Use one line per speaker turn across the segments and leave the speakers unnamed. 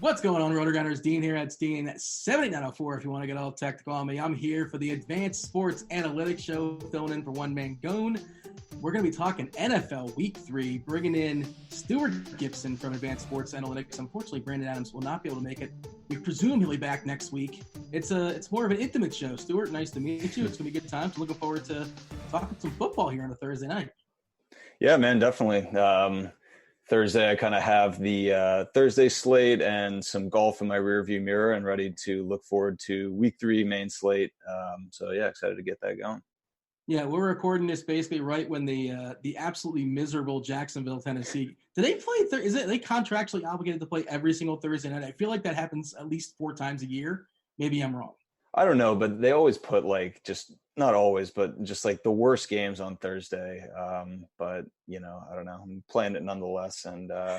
What's going on, RotoGrinders? Dean here at Steen7904 if you want to get all technical on me. I'm here for the Advanced Sports Analytics Show, filling in for One Man Goon. We're going to be talking NFL Week 3, bringing in Stewart Gibson from Advanced Sports Analytics. Unfortunately, Brandon Adams will not be able to make it. We presume he'll be back next week. It's more of an intimate show. Stuart, nice to meet you. It's going to be a good time. So looking forward to talking some football here on a Thursday night.
Yeah, man, definitely. Thursday, I kind of have the Thursday slate and some golf in my rearview mirror and ready to look forward to Week 3 main slate. So, yeah, excited to get that going.
Yeah, we're recording this basically right when the absolutely miserable Jacksonville, Tennessee. Do they play? Are they contractually obligated to play every single Thursday night? I feel like that happens at least 4 times a year. Maybe I'm wrong.
I don't know, but they always put not always, but just like the worst games on Thursday. But, I don't know. I'm playing it nonetheless. And I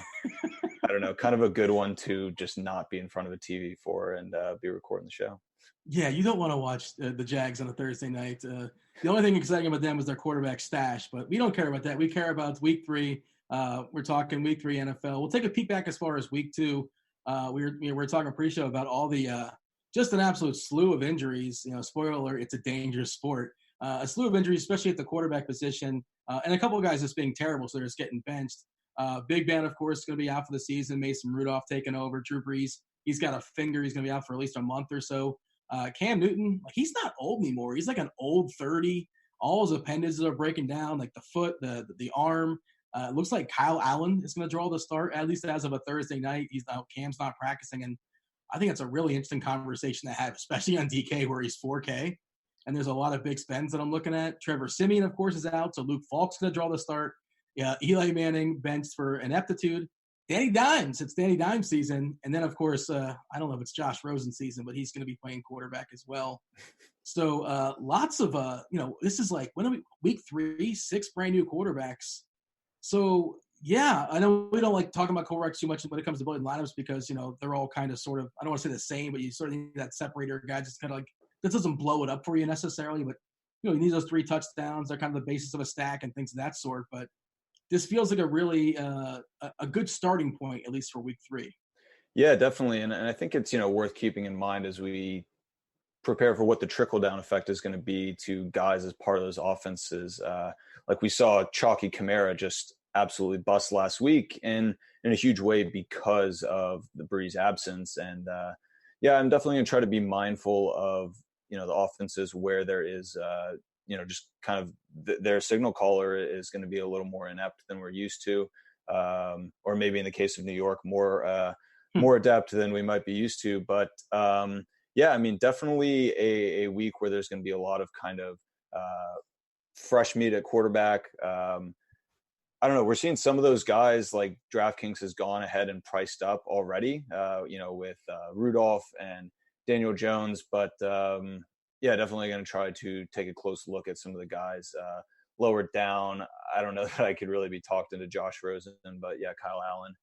don't know, kind of a good one to just not be in front of a TV for and be recording the show.
Yeah, you don't want to watch the Jags on a Thursday night. The only thing exciting about them is their quarterback stash, but we don't care about that. We care about Week 3. We're talking Week 3 NFL. We'll take a peek back as far as Week 2. We're talking pre-show about all the just an absolute slew of injuries. Spoiler alert, it's a dangerous sport. A slew of injuries, especially at the quarterback position, and a couple of guys just being terrible, so they're just getting benched. Big Ben, of course, is going to be out for the season. Mason Rudolph taking over. Drew Brees, he's got a finger. He's going to be out for at least a month or so. Cam Newton, he's not old anymore. He's like an old 30. All his appendages are breaking down, like the foot, the arm. It looks like Kyle Allen is going to draw the start, at least as of a Thursday night. Cam's not practicing, and I think it's a really interesting conversation to have, especially on DK where he's 4K. And there's a lot of big spends that I'm looking at. Trevor Siemian, of course, is out, so Luke Falk's going to draw the start. Yeah, Eli Manning benched for ineptitude. Danny Dimes, it's Danny Dimes season. And then, of course, I don't know if it's Josh Rosen season, but he's going to be playing quarterback as well. So lots of, this is like, when are we, Week 3, 6 brand new quarterbacks. So, yeah, I know we don't like talking about quarterbacks too much when it comes to building lineups because, they're all kind of sort of, I don't want to say the same, but you sort of need that separator guy just kind of like, this doesn't blow it up for you necessarily, but, you need those 3 touchdowns. They're kind of the basis of a stack and things of that sort. But this feels like a really a good starting point, at least for Week 3.
Yeah, definitely. And I think it's, worth keeping in mind as we prepare for what the trickle-down effect is going to be to guys as part of those offenses. Like we saw Chalky Kamara just absolutely bust last week in a huge way because of the Brees absence. And I'm definitely going to try to be mindful of, the offenses where there is, just kind of their signal caller is going to be a little more inept than we're used to. Or maybe in the case of New York, more adept than we might be used to. But definitely a week where there's going to be a lot of kind of fresh meat at quarterback. I don't know. We're seeing some of those guys like DraftKings has gone ahead and priced up already, with Rudolph and Daniel Jones. But definitely going to try to take a close look at some of the guys lower down. I don't know that I could really be talked into Josh Rosen, but yeah, Kyle Allen,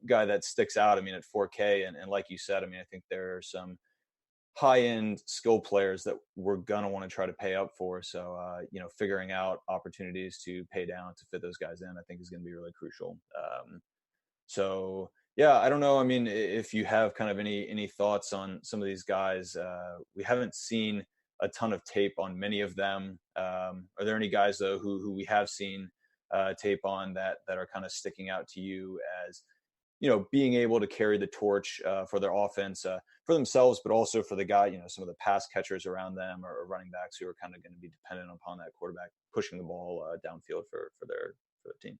guy that sticks out. I mean, at 4K, and like you said, I mean, I think there are some high-end skill players that we're going to want to try to pay up for. So, figuring out opportunities to pay down to fit those guys in, I think is going to be really crucial. I don't know. I mean, if you have kind of any thoughts on some of these guys, we haven't seen a ton of tape on many of them. Are there any guys though who we have seen tape on that are kind of sticking out to you as, being able to carry the torch for their offense, for themselves, but also for the guy, some of the pass catchers around them or running backs who are kind of going to be dependent upon that quarterback pushing the ball downfield for their team?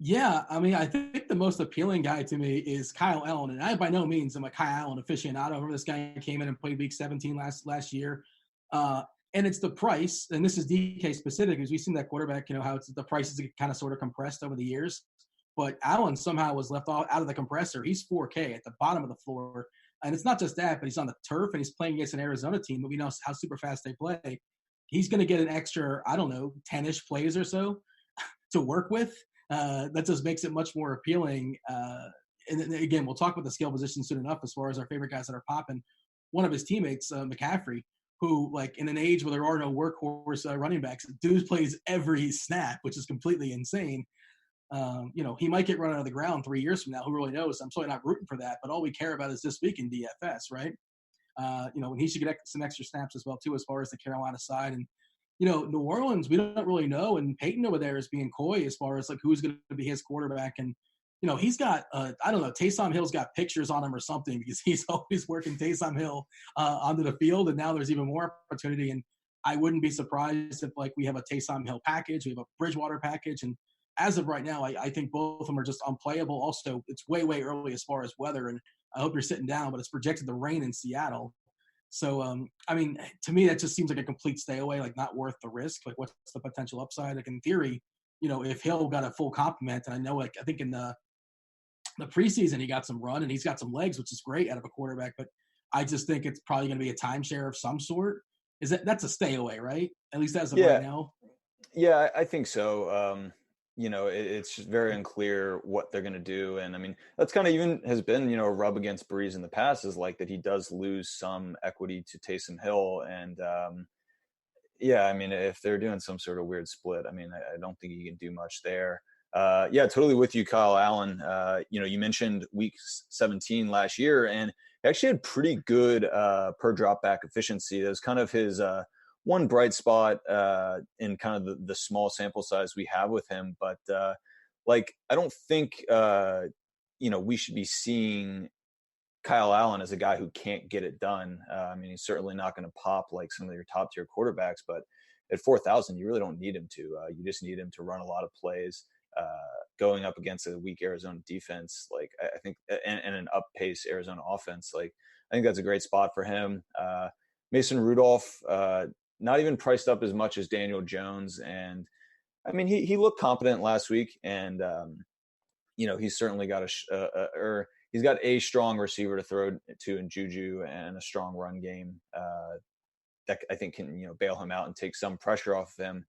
Yeah, I mean, I think the most appealing guy to me is Kyle Allen, and I by no means am a Kyle Allen aficionado. I remember this guy came in and played Week 17 last year, and it's the price, and this is DK specific, because we've seen that quarterback, how it's the prices get kind of sort of compressed over the years. But Allen somehow was left out of the compressor. He's 4K at the bottom of the floor, and it's not just that, but he's on the turf and he's playing against an Arizona team, but we know how super fast they play. He's going to get an extra, 10-ish plays or so to work with. That just makes it much more appealing. And then, again, we'll talk about the skill position soon enough as far as our favorite guys that are popping. One of his teammates, McCaffrey, who, like, in an age where there are no workhorse running backs, dude plays every snap, which is completely insane. He might get run out of the ground 3 years from now. Who really knows? I'm certainly not rooting for that. But all we care about is this week in DFS, right? And he should get some extra snaps as well, too, as far as the Carolina side. And, New Orleans, we don't really know. And Peyton over there is being coy as far as, like, who's going to be his quarterback. And, he's got, I don't know, Taysom Hill's got pictures on him or something because he's always working Taysom Hill onto the field. And now there's even more opportunity. And I wouldn't be surprised if, like, we have a Taysom Hill package, we have a Bridgewater package. And as of right now, I think both of them are just unplayable. Also, it's way, way early as far as weather. And I hope you're sitting down, but it's projected to rain in Seattle. So, to me, that just seems like a complete stay away, like not worth the risk. Like, what's the potential upside? Like, in theory, if Hill got a full complement, and I know, like, I think in the preseason he got some run and he's got some legs, which is great out of a quarterback, but I just think it's probably going to be a timeshare of some sort. That's a stay away, right? At least as of right now.
Yeah, I think so. It's just very unclear what they're going to do. And I mean, that's kind of even has been, a rub against Breeze in the past is like that he does lose some equity to Taysom Hill. And if they're doing some sort of weird split, I mean, I don't think he can do much there. Totally with you, Kyle Allen. You mentioned week 17 last year, and he actually had pretty good per drop back efficiency. That was kind of his one bright spot in kind of the small sample size we have with him. But I don't think we should be seeing Kyle Allen as a guy who can't get it done. He's certainly not going to pop like some of your top tier quarterbacks, but at 4,000, you really don't need him to. You just need him to run a lot of plays. Going up against a weak Arizona defense, like I think, and an up pace Arizona offense, like I think that's a great spot for him. Mason Rudolph, not even priced up as much as Daniel Jones, and I mean he looked competent last week, and he's certainly got he's got a strong receiver to throw to in Juju and a strong run game that I think can bail him out and take some pressure off of him.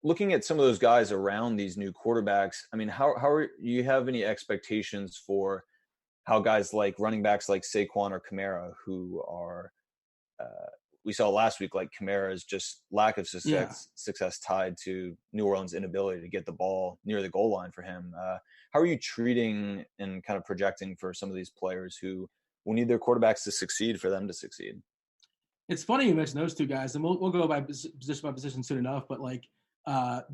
Looking at some of those guys around these new quarterbacks, I mean, how you have any expectations for how guys like running backs like Saquon or Kamara, who are we saw last week, like Kamara's just lack of success tied to New Orleans' inability to get the ball near the goal line for him. How are you treating and kind of projecting for some of these players who will need their quarterbacks to succeed for them to succeed?
It's funny you mentioned those two guys, and we'll go by position soon enough, but like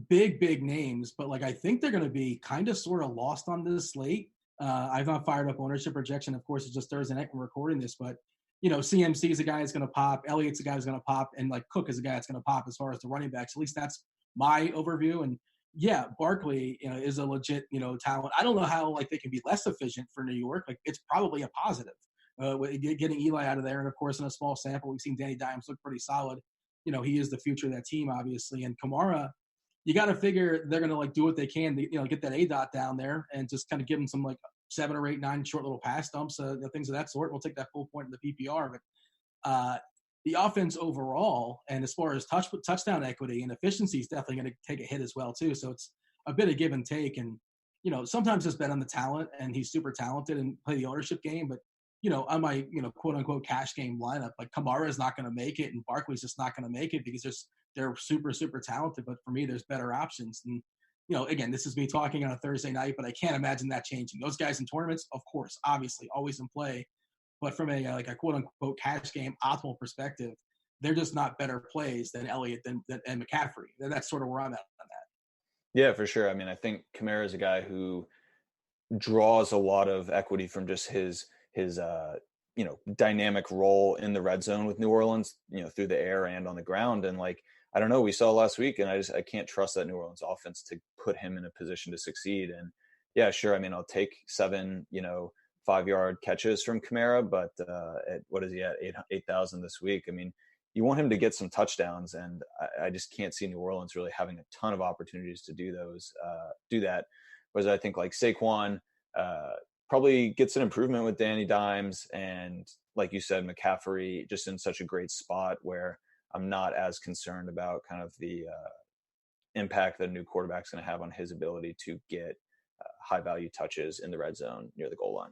big names, but like I think they're going to be kind of sort of lost on this slate. I've not fired up ownership projection. Of course, it's just Thursday night when we're recording this, but CMC is a guy that's going to pop. Elliott's a guy who's going to pop, and like Cook is a guy that's going to pop as far as the running backs. At least that's my overview. And yeah, Barkley, is a legit, talent. I don't know how like they can be less efficient for New York. Like it's probably a positive. Getting Eli out of there, and of course in a small sample, we've seen Danny Dimes look pretty solid. He is the future of that team, obviously. And Kamara, you got to figure they're going to like do what they can to get that A-dot down there and just kind of give him some like 7 or 8, 9 short little pass dumps, things of that sort. We'll take that full point in the PPR. But the offense overall, and as far as touchdown equity and efficiency, is definitely going to take a hit as well too. So it's a bit of give and take. And sometimes just bet on the talent, and he's super talented and play the ownership game. But on my quote unquote cash game lineup, like Kamara is not going to make it, and Barkley's just not going to make it because they're super super talented. But for me, there's better options. And again, this is me talking on a Thursday night, but I can't imagine that changing. Those guys in tournaments, of course, obviously, always in play. But from a quote-unquote cash game optimal perspective, they're just not better plays than Elliott and McCaffrey. That's sort of where I'm at on that.
Yeah, for sure. I mean, I think Kamara is a guy who draws a lot of equity from just his dynamic role in the red zone with New Orleans, through the air and on the ground. And like, I don't know, we saw last week, and I can't trust that New Orleans offense to put him in a position to succeed. And yeah, sure. I mean, I'll take 7, 5-yard catches from Kamara, but at what is he at 8,000 this week? I mean, you want him to get some touchdowns, and I just can't see New Orleans really having a ton of opportunities to do that. Whereas I think like Saquon probably gets an improvement with Danny Dimes, and like you said, McCaffrey just in such a great spot where I'm not as concerned about kind of the impact that a new quarterback's going to have on his ability to get high value touches in the red zone near the goal line.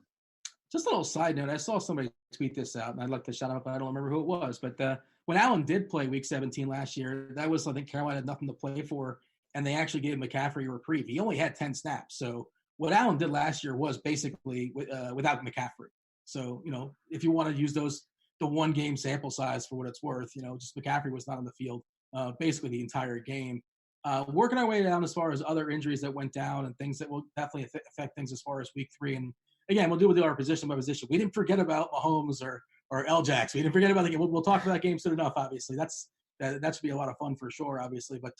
Just a little side note, I saw somebody tweet this out, and I'd like to shout out, but I don't remember who it was. But when Allen did play Week 17 last year, that was, I think, Carolina had nothing to play for. and they actually gave McCaffrey a reprieve. He only had 10 snaps. So what Allen did last year was basically without McCaffrey. So, if you want to use the one game sample size for what it's worth, just McCaffrey was not on the field basically the entire game. Working our way down as far as other injuries that went down and things that will definitely affect things as far as week 3. And again, we'll do our position by position. We didn't forget about Mahomes or L-Jax. We didn't forget about the game. We'll talk about that game soon enough, obviously. That should be a lot of fun for sure, obviously. But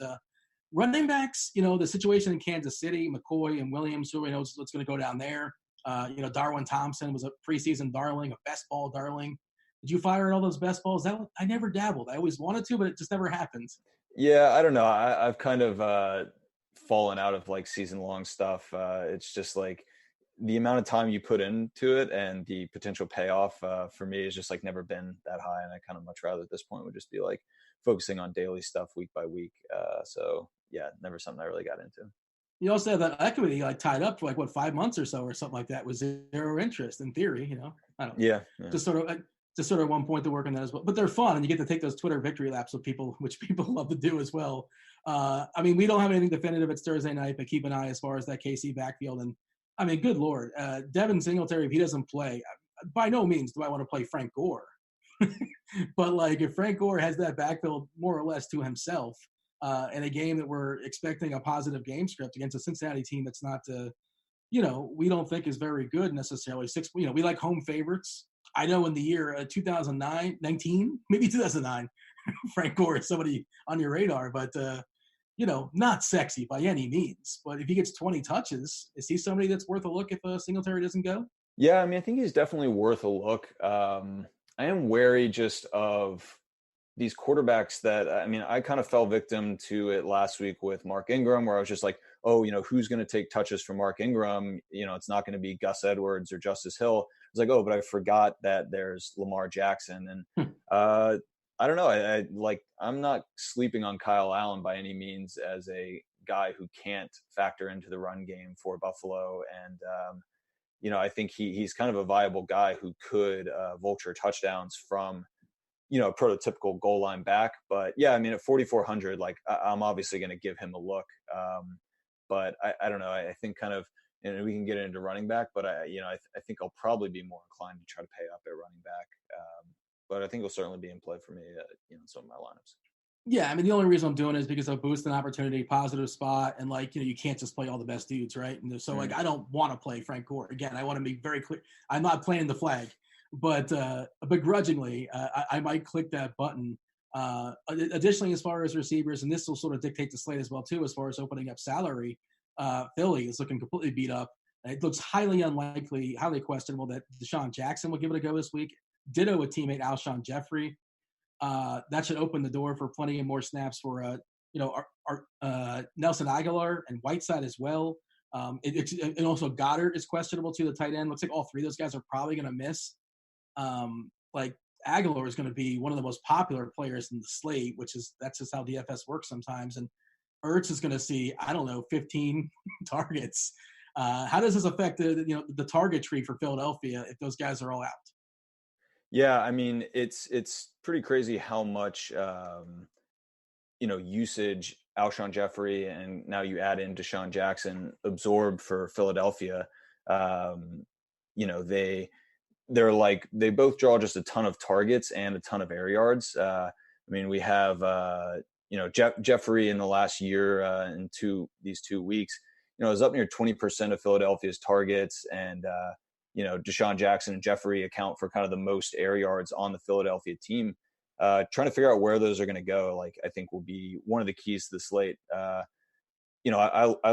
running backs, the situation in Kansas City, McCoy and Williams, who knows what's going to go down there. Darwin Thompson was a preseason darling, a best ball darling. Did you fire all those best balls? I never dabbled. I always wanted to, but it just never happened.
Yeah, I don't know. I've kind of fallen out of like season-long stuff. It's just like the amount of time you put into it and the potential payoff for me has just like never been that high. And I kind of much rather at this point would just be like focusing on daily stuff week by week. So yeah, never something I really got into.
You also have that equity like tied up for 5 months or so or something like that with zero interest in theory, I don't know.
Yeah.
Just sort of one point to work on that as well. But they're fun, and you get to take those Twitter victory laps with people, which people love to do as well. We don't have anything definitive. It's Thursday night, but keep an eye as far as that KC backfield. And good Lord, Devin Singletary, if he doesn't play, by no means do I want to play Frank Gore. But if Frank Gore has that backfield more or less to himself in a game that we're expecting a positive game script against a Cincinnati team that's not, we don't think is very good necessarily. We like home favorites. I know in the year 2019, maybe 2009, Frank Gore is somebody on your radar, but, not sexy by any means. But if he gets 20 touches, is he somebody that's worth a look if Singletary doesn't go?
Yeah, I think he's definitely worth a look. I am wary just of these quarterbacks that, I kind of fell victim to it last week with Mark Ingram, where I was just like, who's going to take touches from Mark Ingram? It's not going to be Gus Edwards or Justice Hill. I was like, but I forgot that there's Lamar Jackson. And I don't know. I'm not sleeping on Kyle Allen by any means as a guy who can't factor into the run game for Buffalo. And, I think he's kind of a viable guy who could vulture touchdowns from, a prototypical goal line back. But yeah, at 4,400, I'm obviously going to give him a look. But I don't know. I think kind of, and we can get into running back, but I think I'll probably be more inclined to try to pay up at running back. But I think it'll certainly be in play for me, in some of my lineups.
Yeah, the only reason I'm doing it is because I'll boost an opportunity, positive spot, and you can't just play all the best dudes, right? And so I don't want to play Frank Gore again. I want to be very clear. I'm not playing the flag, but begrudgingly, I might click that button. Additionally, as far as receivers, and this will sort of dictate the slate as well too, as far as opening up salary. Philly is looking completely beat up. It looks highly unlikely, highly questionable that Deshaun Jackson will give it a go this week. Ditto with teammate Alshon Jeffrey. That should open the door for plenty of more snaps for Nelson Aguilar and Whiteside as well. And also Goddard is questionable too, the tight end. Looks like all three of those guys are probably going to miss. Aguilar is going to be one of the most popular players in the slate, that's just how DFS works sometimes. And Ertz is going to see, 15 targets. How does this affect the target tree for Philadelphia if those guys are all out?
Yeah, it's pretty crazy how much usage Alshon Jeffrey and now you add in Deshaun Jackson absorb for Philadelphia. They both draw just a ton of targets and a ton of air yards. We have Jeffrey in the last year in these 2 weeks, is up near 20% of Philadelphia's targets, and Deshaun Jackson and Jeffrey account for kind of the most air yards on the Philadelphia team. Trying to figure out where those are going to go, I think will be one of the keys to the slate. I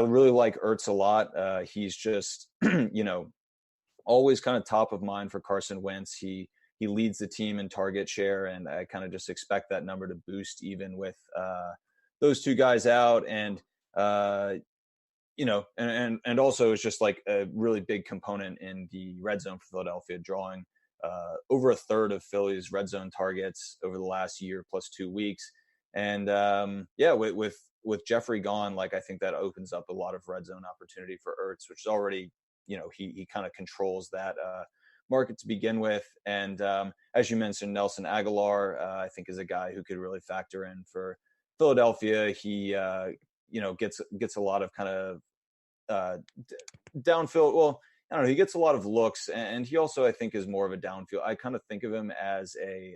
really like Ertz a lot. He's just, always kind of top of mind for Carson Wentz. He leads the team in target share, and I kind of just expect that number to boost even with those two guys out. And, and also it's just like a really big component in the red zone for Philadelphia, drawing over a third of Philly's red zone targets over the last year plus 2 weeks. And with Jeffrey gone, I think that opens up a lot of red zone opportunity for Ertz, which is already, he kind of controls that market to begin with. And as you mentioned, Nelson Aguilar, I think is a guy who could really factor in for Philadelphia. He gets a lot of kind of downfield. Well, I don't know. He gets a lot of looks, and he also, I think, is more of a downfield. I kind of think of him as a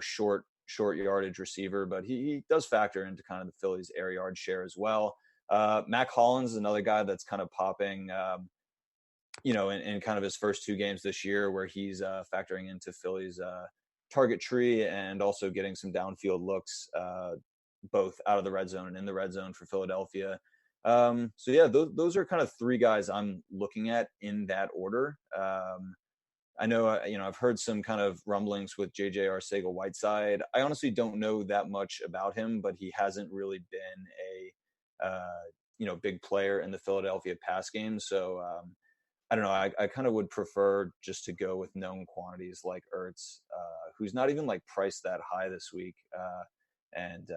short yardage receiver, but he does factor into kind of the Phillies' air yard share as well. Mac Hollins is another guy that's kind of popping, in kind of his first 2 games this year, where he's factoring into Phillies' target tree and also getting some downfield looks, both out of the red zone and in the red zone for Philadelphia. So yeah, those are kind of 3 guys I'm looking at in that order. I know, I've heard some kind of rumblings with JJ Arcega-Whiteside. I honestly don't know that much about him, but he hasn't really been a big player in the Philadelphia pass game. So I don't know. I kind of would prefer just to go with known quantities like Ertz, who's not even like priced that high this week, and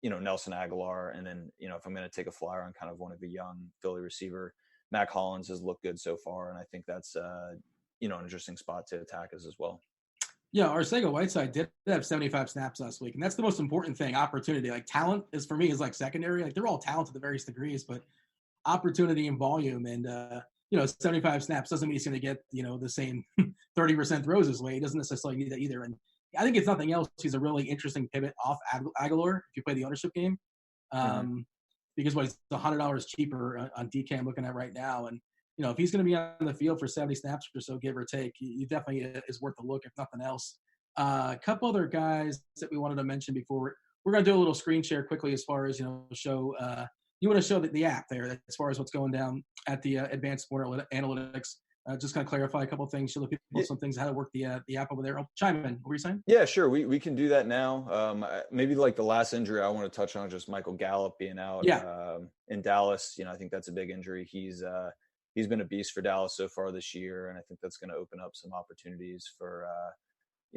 Nelson Aguilar, and then if I'm going to take a flyer on kind of one of the young Philly receiver, Mac Hollins has looked good so far, and I think that's an interesting spot to attack as well.
Yeah, Arcega-Whiteside did have 75 snaps last week, and that's the most important thing. Opportunity, like talent, is for me is like secondary. Like they're all talented to various degrees, but opportunity and volume, and 75 snaps doesn't mean he's going to get the same 30% throws his way. He doesn't necessarily need that either. And I think if nothing else, he's a really interesting pivot off Aguilar if you play the ownership game, because he's $100 cheaper on DK I'm looking at right now, and if he's going to be on the field for 70 snaps or so, give or take, he definitely is worth a look, if nothing else. A couple other guys that we wanted to mention before. We're going to do a little screen share quickly as far as, show you want to show the app there as far as what's going down at the Advanced Sport Analytics. Just kind of clarify a couple of things, show the people some things, how to work the app over there. Chime in. What were you saying?
Yeah, sure. We can do that now. Maybe like the last injury I want to touch on, just Michael Gallup being out in Dallas. I think that's a big injury. He's been a beast for Dallas so far this year, and I think that's going to open up some opportunities for,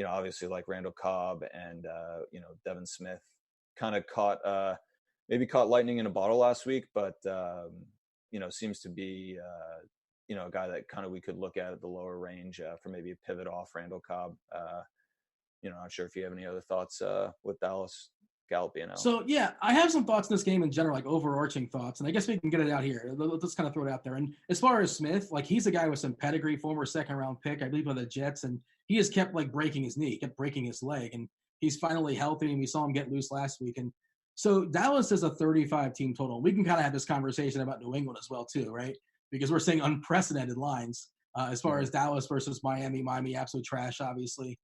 obviously like Randall Cobb and, Devin Smith kind of caught lightning in a bottle last week, but, seems to be, a guy that kind of we could look at the lower range for maybe a pivot off Randall Cobb. Not sure if you have any other thoughts with Dallas Gallup being out.
So, yeah, I have some thoughts in this game in general, like overarching thoughts, and I guess we can get it out here. Let's kind of throw it out there. And as far as Smith, like he's a guy with some pedigree, former second-round pick, I believe, with the Jets, and he has kept like breaking his knee, kept breaking his leg, and he's finally healthy, and we saw him get loose last week. And so Dallas is a 35-team total. We can kind of have this conversation about New England as well, too, right? Because we're seeing unprecedented lines as far as Dallas versus Miami. Miami, absolute trash, obviously.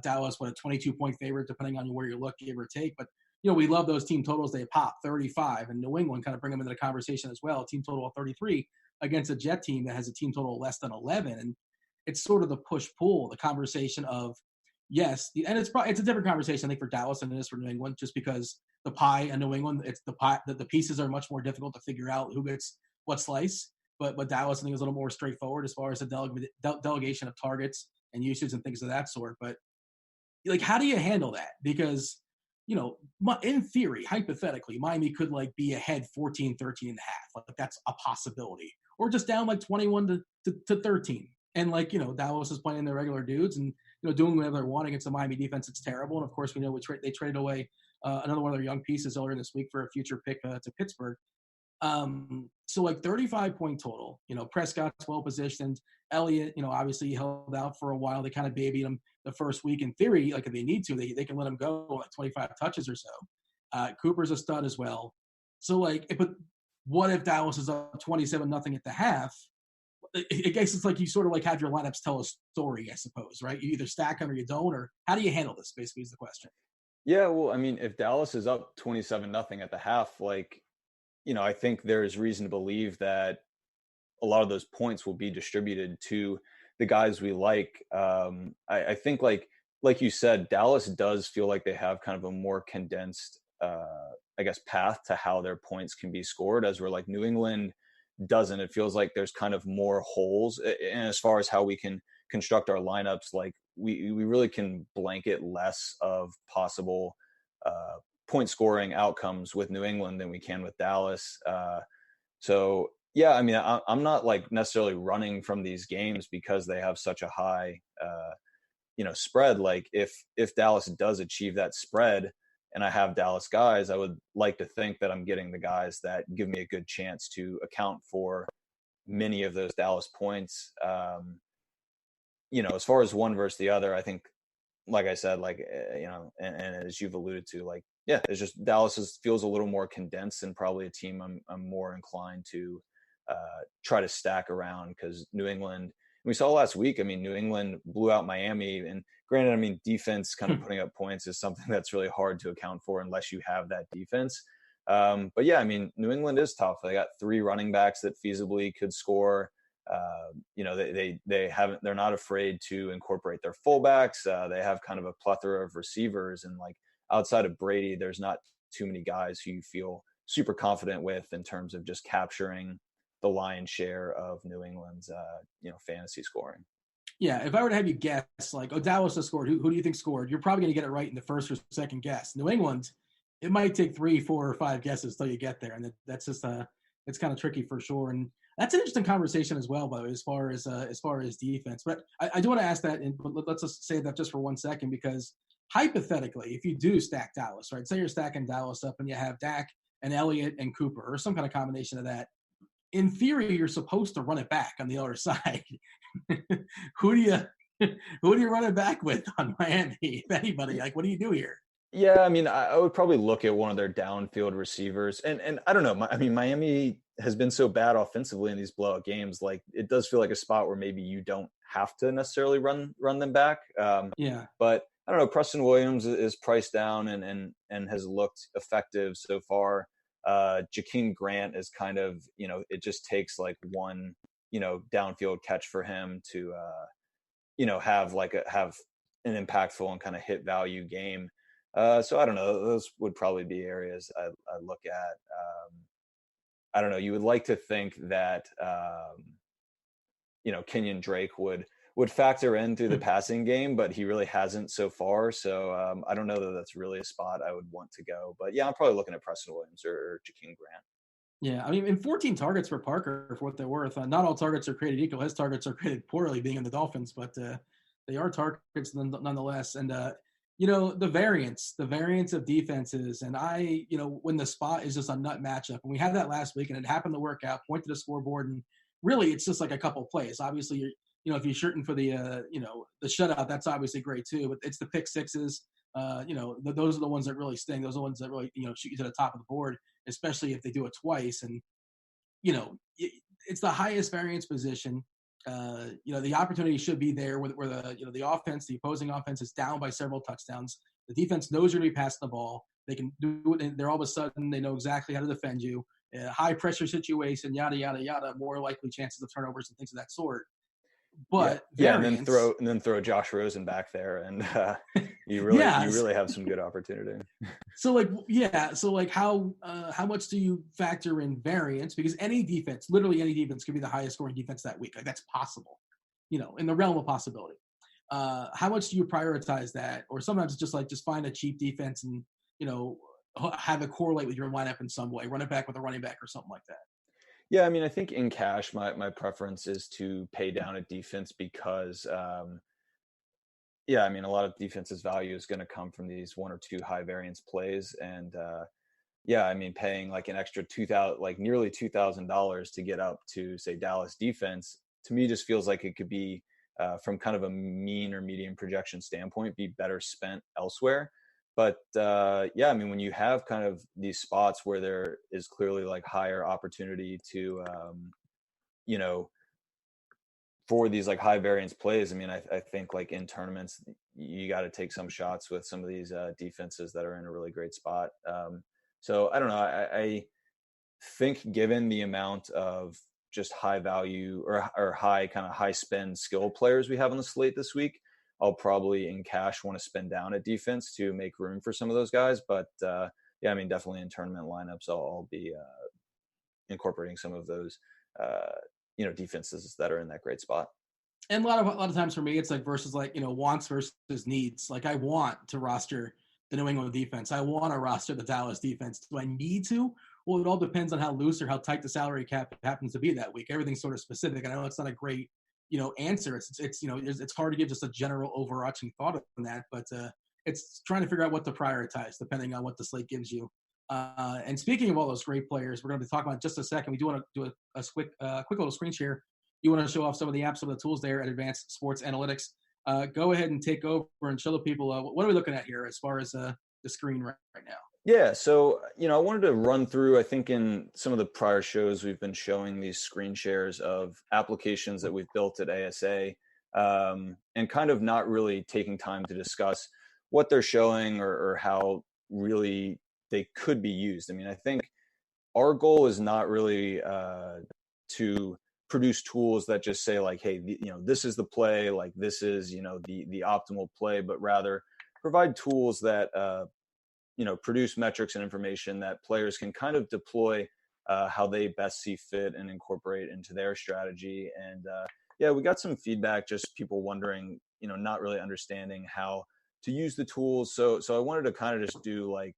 Dallas, a 22-point favorite, depending on where you look, give or take. But, we love those team totals. They pop 35, and New England kind of bring them into the conversation as well. Team total of 33 against a Jet team that has a team total less than 11. And it's sort of the push-pull, the conversation of, yes, and it's a different conversation, I think, for Dallas than it is for New England, just because the pie in New England, it's the pie, the pieces are much more difficult to figure out who gets what slice. But Dallas, I think, is a little more straightforward as far as the delegation of targets and usage and things of that sort. But, like, how do you handle that? Because, in theory, hypothetically, Miami could, like, be ahead 14, 13 and a half. Like, that's a possibility. Or just down, like, 21 to 13. And, like, Dallas is playing their regular dudes and, doing whatever they want against the Miami defense. It's terrible. And, of course, we know they traded away another one of their young pieces earlier this week for a future pick to Pittsburgh. So like 35-point total, Prescott's well positioned. Elliott, obviously he held out for a while. They kind of babied him the first week. In theory, like if they need to, they can let him go like 25 touches or so. Cooper's a stud as well. So but what if Dallas is up 27-0 at the half? I guess it's like you sort of like have your lineups tell a story, I suppose, right? You either stack them or you don't, or how do you handle this? Basically, is the question.
Yeah, well, I mean, if Dallas is up 27-0 at the half, I think there's reason to believe that a lot of those points will be distributed to the guys we like. I think, like you said, Dallas does feel like they have kind of a more condensed, path to how their points can be scored, as we're like New England doesn't. It feels like there's kind of more holes. And as far as how we can construct our lineups, like we really can blanket less of possible point scoring outcomes with New England than we can with Dallas. So yeah, I mean, I'm not like necessarily running from these games because they have such a high, spread. Like if Dallas does achieve that spread, and I have Dallas guys, I would like to think that I'm getting the guys that give me a good chance to account for many of those Dallas points. As far as one versus the other, I think, like I said, and as you've alluded to, it's just Dallas feels a little more condensed and probably a team I'm more inclined to try to stack around, because New England, we saw last week, New England blew out Miami, and granted, defense kind of putting up points is something that's really hard to account for unless you have that defense. But yeah, New England is tough. They got 3 running backs that feasibly could score. They're not afraid to incorporate their fullbacks. They have kind of a plethora of receivers, and outside of Brady, there's not too many guys who you feel super confident with in terms of just capturing the lion's share of New England's fantasy scoring.
Yeah, if I were to have you guess, Dallas has scored, who do you think scored? You're probably going to get it right in the first or second guess. New England, it might take 3, 4, or 5 guesses till you get there, and that's just it's kind of tricky for sure. And that's an interesting conversation as well, by the way, as far as defense. But I do want to ask that, but let's just say that just for 1 second, because hypothetically, if you do stack Dallas, right? Say you're stacking Dallas up and you have Dak and Elliott and Cooper, or some kind of combination of that. In theory, you're supposed to run it back on the other side. Who do you run it back with on Miami, if anybody? What do you do here?
Yeah, I would probably look at one of their downfield receivers, and I don't know. Miami has been so bad offensively in these blowout games. It does feel like a spot where maybe you don't have to necessarily run them back. But I don't know. Preston Williams is priced down and has looked effective so far. Jakeem Grant is kind of, it just takes one, downfield catch for him to, have an impactful and kind of hit value game. So I don't know. Those would probably be areas I look at. I don't know. You would like to think that, Kenyon Drake would factor in through the passing game, but he really hasn't so far. So I don't know that that's really a spot I would want to go. But yeah, I'm probably looking at Preston Williams or Jakeem Grant.
Yeah, and 14 targets for Parker, for what they're worth. Not all targets are created equal. His targets are created poorly, being in the Dolphins, but they are targets nonetheless. And the variance of defenses, and when the spot is just a nut matchup, and we had that last week, and it happened to work out. Point to the scoreboard, and really, it's just a couple of plays. Obviously, if you're shooting for the the shutout, that's obviously great too. But it's the pick sixes. Those are the ones that really sting. Those are the ones that really shoot you to the top of the board, especially if they do it twice. And it's the highest variance position. The opportunity should be there where the offense, the opposing offense, is down by several touchdowns. The defense knows you're going to be passing the ball. They can do it, and they're all of a sudden they know exactly how to defend you. High pressure situation, yada yada yada. More likely chances of turnovers and things of that sort. But
and then throw Josh Rosen back there, and you really have some good opportunity.
So how much do you factor in variance? Because literally any defense could be the highest scoring defense that week. That's possible, in the realm of possibility. How much do you prioritize that? Or sometimes it's just find a cheap defense and have it correlate with your lineup in some way. Run it back with a running back or something like that.
Yeah, I think in cash, my preference is to pay down a defense because, a lot of defense's value is going to come from these 1 or 2 high variance plays. And, paying an extra nearly $2,000 to get up to, say, Dallas defense, to me just feels like it could be, from kind of a mean or medium projection standpoint, be better spent elsewhere. But when you have kind of these spots where there is clearly higher opportunity to, for these high variance plays, I think in tournaments, you got to take some shots with some of these defenses that are in a really great spot. So I don't know. I think given the amount of just high value or high spend skill players we have on the slate this week, I'll probably in cash want to spend down at defense to make room for some of those guys. But definitely in tournament lineups, I'll be incorporating some of those, defenses that are in that great spot.
And a lot of times for me, it's versus wants versus needs. I want to roster the New England defense. I want to roster the Dallas defense. Do I need to? Well, it all depends on how loose or how tight the salary cap happens to be that week. Everything's sort of specific. I know it's not a great answer. It's hard to give just a general overarching thought on that, but it's trying to figure out what to prioritize depending on what the slate gives you. And speaking of all those great players, we're going to be talking about in just a second. We do want to do a quick little screen share. You want to show off some of the apps, some of the tools there at Advanced Sports Analytics. Go ahead and take over and show the people what are we looking at here as far as the screen right now.
Yeah, so I wanted to run through. I think in some of the prior shows we've been showing these screen shares of applications that we've built at ASA, and kind of not really taking time to discuss what they're showing or how really they could be used. I mean, I think our goal is not really to produce tools that just say like, hey, this is the play, like this is, the optimal play, but rather provide tools that, produce metrics and information that players can kind of deploy how they best see fit and incorporate into their strategy. And yeah, we got some feedback, just people wondering, not really understanding how to use the tools. So I wanted to kind of just do like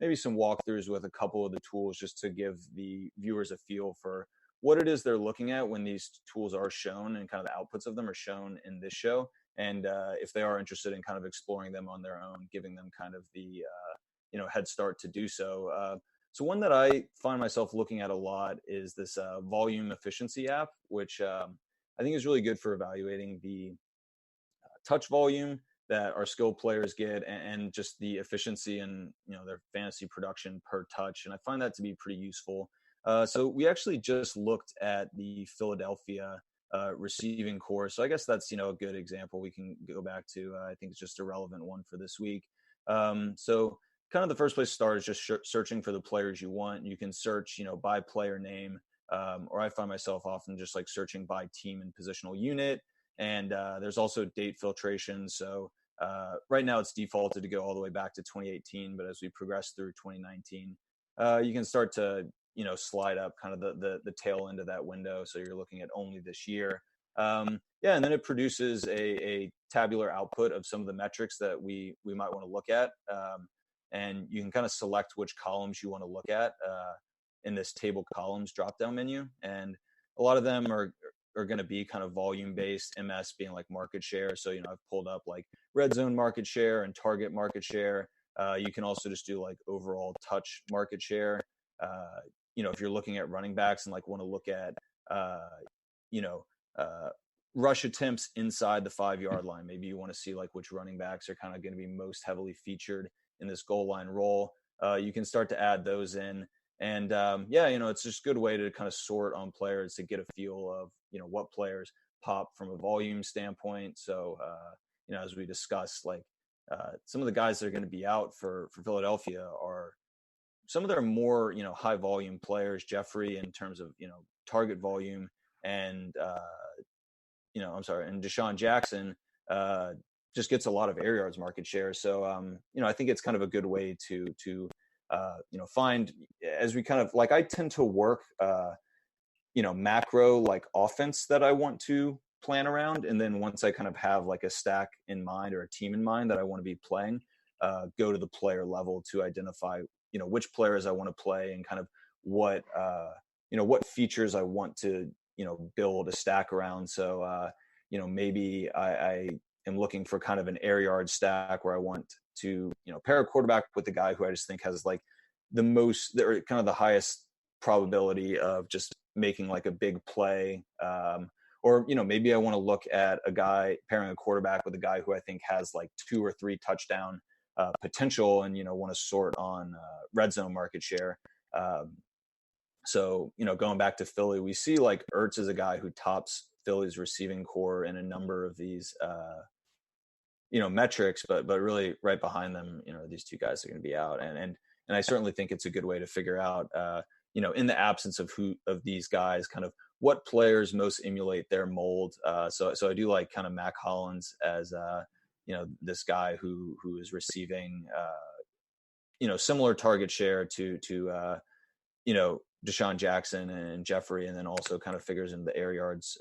maybe some walkthroughs with a couple of the tools just to give the viewers a feel for what it is they're looking at when these tools are shown and kind of the outputs of them are shown in this show. And if they are interested in kind of exploring them on their own, giving them kind of the, head start to do so. So one that I find myself looking at a lot is this volume efficiency app, which I think is really good for evaluating the touch volume that our skilled players get and just the efficiency and, their fantasy production per touch. And I find that to be pretty useful. So we actually just looked at the Philadelphia receiving core. So I guess that's, a good example we can go back to. I think it's just a relevant one for this week. So kind of the first place to start is just searching for the players you want. You can search, by player name, or I find myself often just like searching by team and positional unit. And there's also date filtration. So right now it's defaulted to go all the way back to 2018, but as we progress through 2019, you can start to, slide up kind of the tail end of that window. So you're looking at only this year. And then it produces a tabular output of some of the metrics that we might want to look at. And you can kind of select which columns you want to look at in this table columns drop-down menu. And a lot of them are going to be kind of volume-based, MS being like market share. So, I've pulled up like red zone market share and target market share. You can also just do like overall touch market share. If you're looking at running backs and like want to look at, rush attempts inside the 5-yard line, maybe you want to see like which running backs are kind of going to be most heavily featured in this goal line role. You can start to add those in. And it's just a good way to kind of sort on players to get a feel of, what players pop from a volume standpoint. So, as we discussed, like some of the guys that are going to be out for Philadelphia are some of their more, high volume players. Jeffrey in terms of, target volume and, and Deshaun Jackson just gets a lot of air yards market share. So, I think it's kind of a good way to find, as we kind of like, I tend to work, macro like offense that I want to plan around. And then once I kind of have like a stack in mind or a team in mind that I want to be playing, go to the player level to identify, which players I want to play and kind of what features I want to, build a stack around. So, maybe I am looking for kind of an air yard stack where I want to, pair a quarterback with the guy who I just think has like or kind of the highest probability of just making like a big play. Or, maybe I want to look at a guy pairing a quarterback with a guy who I think has like 2 or 3 touchdown potential and, want to sort on red zone market share. So, going back to Philly, we see like Ertz is a guy who tops Philly's receiving core in a number of these, metrics, but really right behind them, these two guys are going to be out. And I certainly think it's a good way to figure out, in the absence of these guys, kind of what players most emulate their mold. So I do like kind of Mac Hollins as, this guy who is receiving, similar target share to Deshaun Jackson and Jeffrey, and then also kind of figures into the air yards,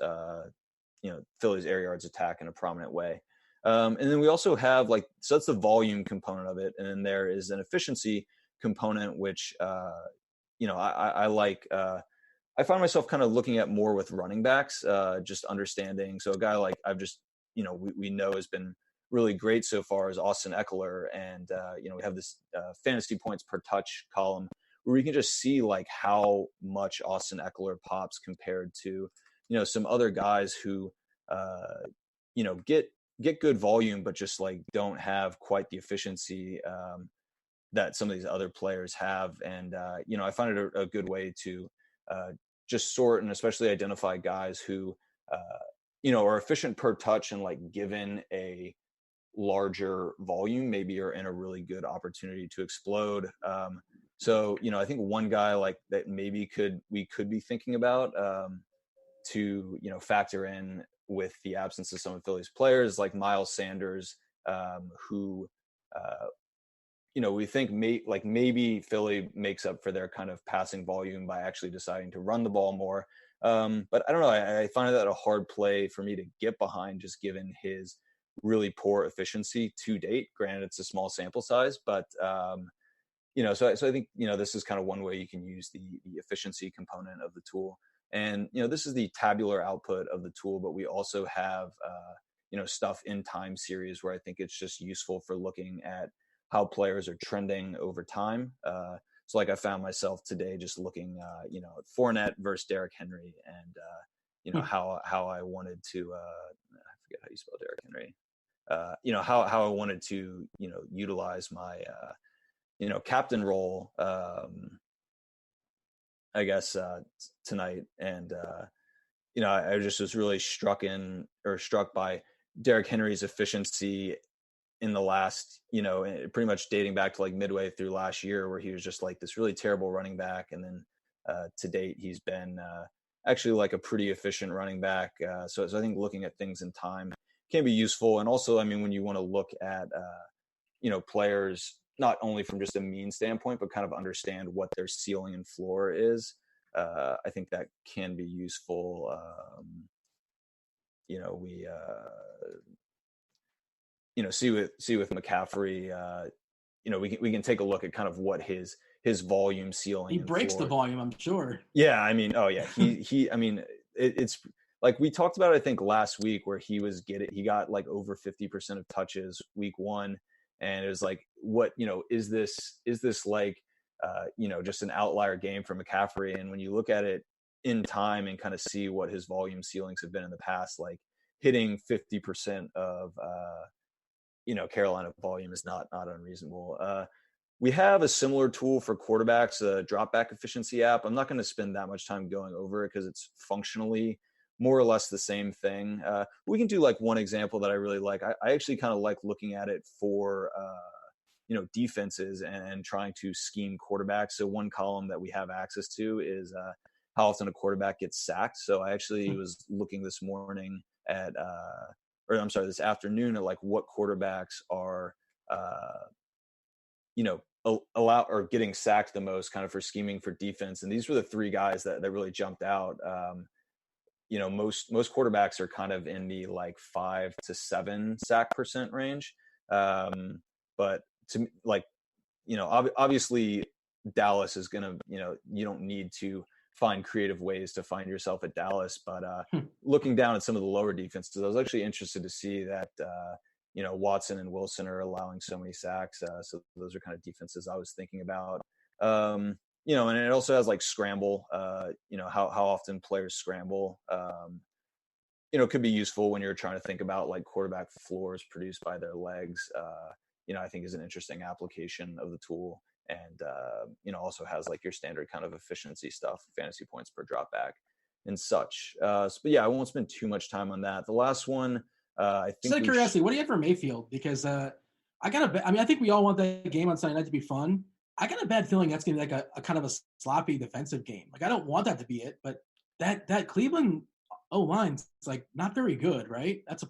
Philly's air yards attack in a prominent way. And then we also have so that's the volume component of it. And then there is an efficiency component, which, I like, I find myself kind of looking at more with running backs, just understanding. So a guy like I've just, we know has been really great so far is Austin Eckler. And, we have this fantasy points per touch column where we can just see like how much Austin Eckler pops compared to, some other guys who, get good volume, but just like don't have quite the efficiency that some of these other players have. And, I find it a good way to just sort and especially identify guys who, are efficient per touch and like given a larger volume, maybe are in a really good opportunity to explode. So, I think one guy like that maybe we could be thinking about to, factor in with the absence of some of Philly's players like Miles Sanders, who, we think maybe Philly makes up for their kind of passing volume by actually deciding to run the ball more. But I don't know. I find that a hard play for me to get behind, just given his really poor efficiency to date. Granted, it's a small sample size, but so I think this is kind of one way you can use the efficiency component of the tool. And this is the tabular output of the tool, but we also have stuff in time series where I think it's just useful for looking at how players are trending over time. So like I found myself today just looking, at Fournette versus Derrick Henry, and how I wanted to, I forget how you spell Derrick Henry. How I wanted to, utilize my, captain role, I guess, tonight. And, I just was really struck by Derrick Henry's efficiency in the last, pretty much dating back to like midway through last year, where he was just like this really terrible running back. And then to date, he's been actually like a pretty efficient running back. So I think looking at things in time can be useful. And also, I mean, when you want to look at, players, not only from just a mean standpoint, but kind of understand what their ceiling and floor is, I think that can be useful. See with McCaffrey, we can take a look at kind of what his volume ceiling.
He breaks the volume, I'm sure.
Yeah, I mean, oh yeah, he. I mean, it's like we talked about, I think last week, where he got like over 50% of touches week 1, and it was like, what is this like, just an outlier game for McCaffrey? And when you look at it in time and kind of see what his volume ceilings have been in the past, like hitting 50% of Carolina volume is not unreasonable. We have a similar tool for quarterbacks, a drop back efficiency app. I'm not going to spend that much time going over it because it's functionally more or less the same thing. We can do like one example that I really like. I actually kind of like looking at it for, defenses and trying to scheme quarterbacks. So one column that we have access to is how often a quarterback gets sacked. So I actually was looking this afternoon at like what quarterbacks are, allow or getting sacked the most kind of for scheming for defense. And these were the 3 guys that really jumped out. Most quarterbacks are kind of in the like 5 to 7 sack percent range. But to like, obviously Dallas is going to, you don't need to find creative ways to find yourself at Dallas, but looking down at some of the lower defenses, I was actually interested to see that, Watson and Wilson are allowing so many sacks. So those are kind of defenses I was thinking about. And it also has like scramble, how often players scramble, could be useful when you're trying to think about like quarterback floors produced by their legs. I think is an interesting application of the tool. And, also has like your standard kind of efficiency stuff, fantasy points per drop back and such. But yeah, I won't spend too much time on that. The last one, I think.
Just out of curiosity, what do you have for Mayfield? Because I think we all want that game on Sunday night to be fun. I got a bad feeling that's going to be like a kind of a sloppy defensive game. Like I don't want that to be it, but that Cleveland O-line's like not very good, right? That's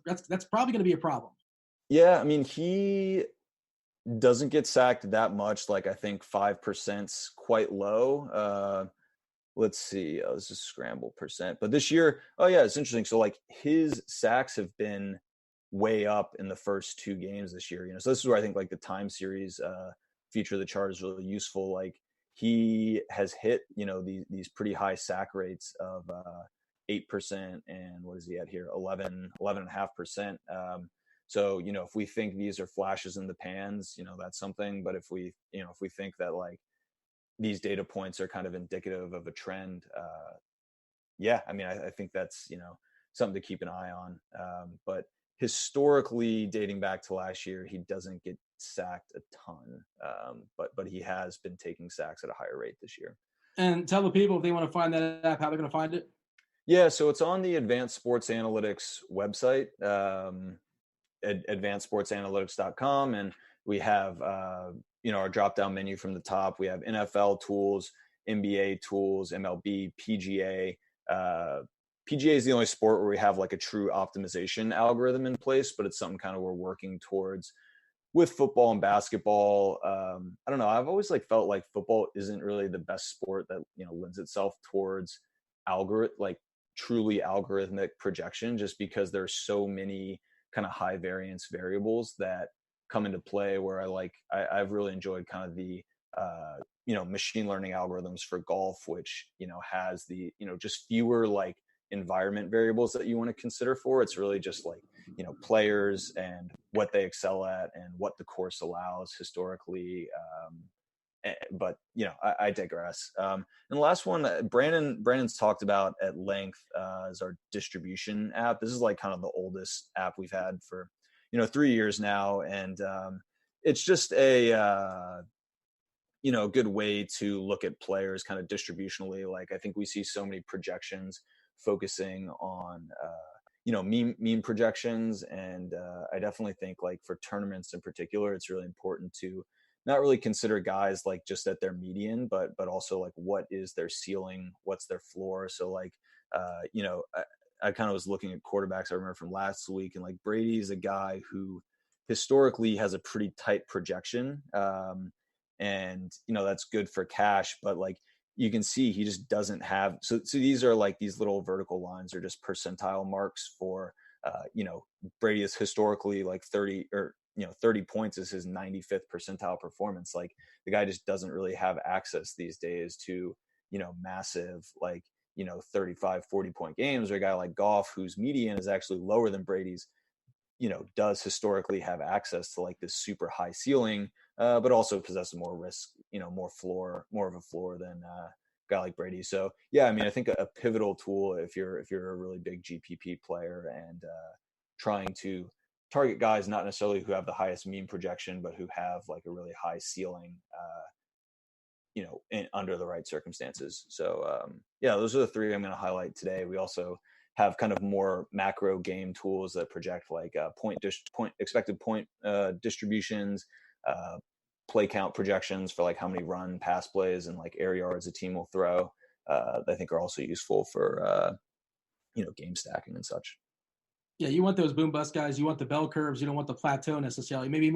probably going to be a problem. Yeah,
I mean, he doesn't get sacked that much. Like I think 5%'s quite low. Let's see. This is scramble percent. But this year, it's interesting. So like his sacks have been way up in the first 2 games this year. So this is where I think like the time series feature of the chart is really useful. Like he has hit, these pretty high sack rates of 8%, and what is he at here? 11.5%. So, if we think these are flashes in the pans, that's something. But if we think that like these data points are kind of indicative of a trend, yeah, I mean, I think that's, something to keep an eye on. But historically, dating back to last year, he doesn't get sacked a ton, but he has been taking sacks at a higher rate this year.
And tell the people if they want to find that app, how they're going to find it.
Yeah, so it's on the Advanced Sports Analytics website, advancedsportsanalytics.com, and we have our drop-down menu from the top. We have NFL tools, NBA tools, MLB, PGA. PGA is the only sport where we have like a true optimization algorithm in place, but it's something kind of we're working towards with football and basketball. I don't know. I've always like felt like football isn't really the best sport that, lends itself towards truly algorithmic projection, just because there's so many kind of high variance variables that come into play, where I've really enjoyed kind of the machine learning algorithms for golf, which has the just fewer like environment variables that you want to consider for. It's really just like players and what they excel at and what the course allows historically. But I digress. And the last one Brandon's talked about at length is our distribution app. This is like kind of the oldest app we've had for 3 years now, and it's just a good way to look at players kind of distributionally. Like, I think we see so many projections focusing on mean projections, and I definitely think like for tournaments in particular, it's really important to not really consider guys like just at their median, but also like what is their ceiling, what's their floor. So like I kind of was looking at quarterbacks I remember from last week, and like Brady is a guy who historically has a pretty tight projection, and that's good for cash, but like you can see he just doesn't have. So these are like these little vertical lines are just percentile marks for Brady is historically like 30 points is his 95th percentile performance. Like the guy just doesn't really have access these days to massive like 35 40 point games, or a guy like Goff whose median is actually lower than Brady's does historically have access to like this super high ceiling, but also possesses more risk, more of a floor than a guy like Brady. So yeah, I mean, I think a pivotal tool if you're a really big GPP player and trying to target guys not necessarily who have the highest mean projection, but who have like a really high ceiling, under the right circumstances. So yeah, those are the three I'm going to highlight today. We also have kind of more macro game tools that project like expected point distributions, play count projections for like how many run pass plays and like air yards a team will throw. I think are also useful for game stacking and such.
Yeah, you want those boom bust guys. You want the bell curves. You don't want the plateau necessarily. Maybe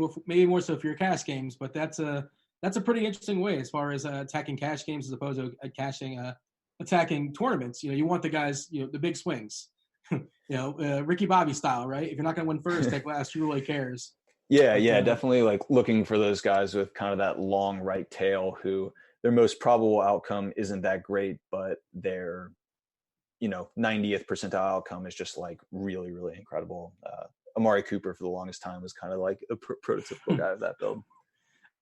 more so for your cash games, but that's a pretty interesting way as far as attacking cash games as opposed to attacking tournaments. You want the guys, the big swings. Ricky Bobby style, right? If you're not going to win first, take last. Who really cares?
Yeah, definitely like looking for those guys with kind of that long right tail who their most probable outcome isn't that great, but their 90th percentile outcome is just like really, really incredible. Amari Cooper for the longest time was kind of like a prototypical guy of that build.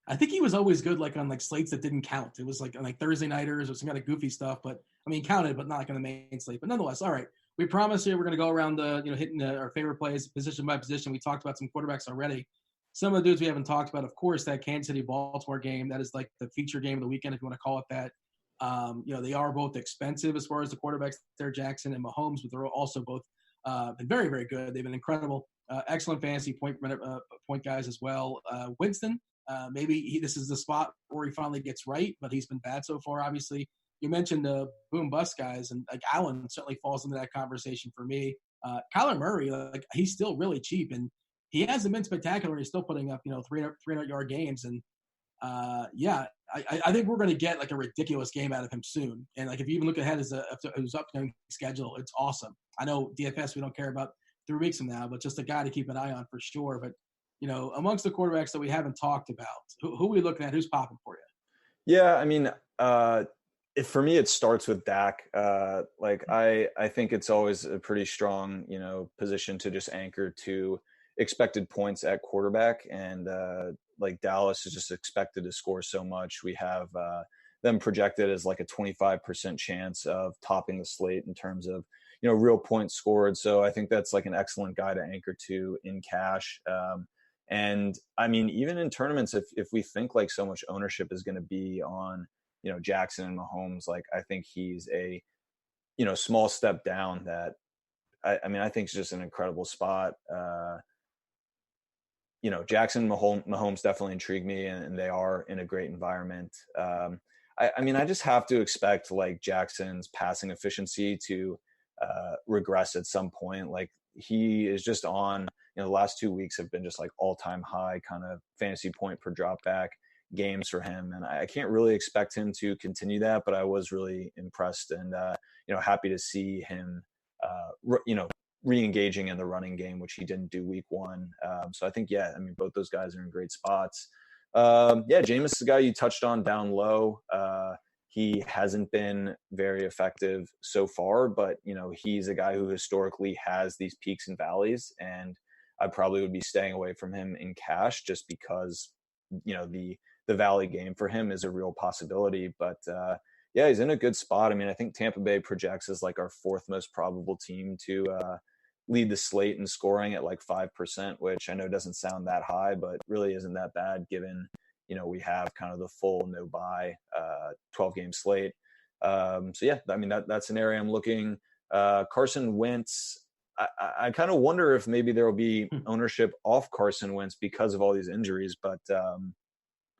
I think he was always good like on like slates that didn't count. It was like on like Thursday nighters or some kind of goofy stuff, but I mean counted, but not like on the main slate. But nonetheless, all right. We promise here we're going to go around the hitting our favorite plays position by position. We talked about some quarterbacks already. Some of the dudes we haven't talked about, of course, that Kansas City Baltimore game. That is like the feature game of the weekend, if you want to call it that. They are both expensive as far as the quarterbacks there, Jackson and Mahomes, but they're also both been very, very good. They've been incredible, excellent fantasy point guys as well. Winston, maybe this is the spot where he finally gets right, but he's been bad so far. Obviously, you mentioned the boom bust guys, and like Allen certainly falls into that conversation for me. Kyler Murray, like he's still really cheap, and he hasn't been spectacular. He's still putting up 300 yard games, and I think we're going to get like a ridiculous game out of him soon. And like if you even look ahead as his upcoming schedule, it's awesome. I know DFS we don't care about 3 weeks from now, but just a guy to keep an eye on for sure. But amongst the quarterbacks that we haven't talked about, who are we looking at? Who's popping for you?
Yeah, I mean, for me, it starts with Dak. I think it's always a pretty strong position to just anchor to expected points at quarterback, and like Dallas is just expected to score so much. We have them projected as like a 25% chance of topping the slate in terms of, you know, real points scored. So I think that's like an excellent guy to anchor to in cash. And I mean, even in tournaments, if we think like so much ownership is going to be on, you know, Jackson and Mahomes, like I think he's a, you know, small step down that I mean, I think it's just an incredible spot. You know, Jackson, Mahomes definitely intrigue me, and they are in a great environment. I mean, I just have to expect like Jackson's passing efficiency to regress at some point. Like he is just on, you know, the last 2 weeks have been just like all-time high kind of fantasy point per drop back games for him. And I can't really expect him to continue that, but I was really impressed and, you know, happy to see him, you know, re-engaging in the running game, which he didn't do week one. So I think, yeah, I mean, both those guys are in great spots. Yeah, Jameis is the guy you touched on down low. He hasn't been very effective so far, but, you know, he's a guy who historically has these peaks and valleys, and I probably would be staying away from him in cash just because, you know, the valley game for him is a real possibility. But yeah, he's in a good spot. I mean, I think Tampa Bay projects as like our fourth most probable team to lead the slate in scoring at like 5%, which I know doesn't sound that high, but really isn't that bad given, you know, we have kind of the full no bye 12-game slate. So yeah, I mean, that's an area I'm looking. Carson Wentz, I kind of wonder if maybe there will be ownership off Carson Wentz because of all these injuries, but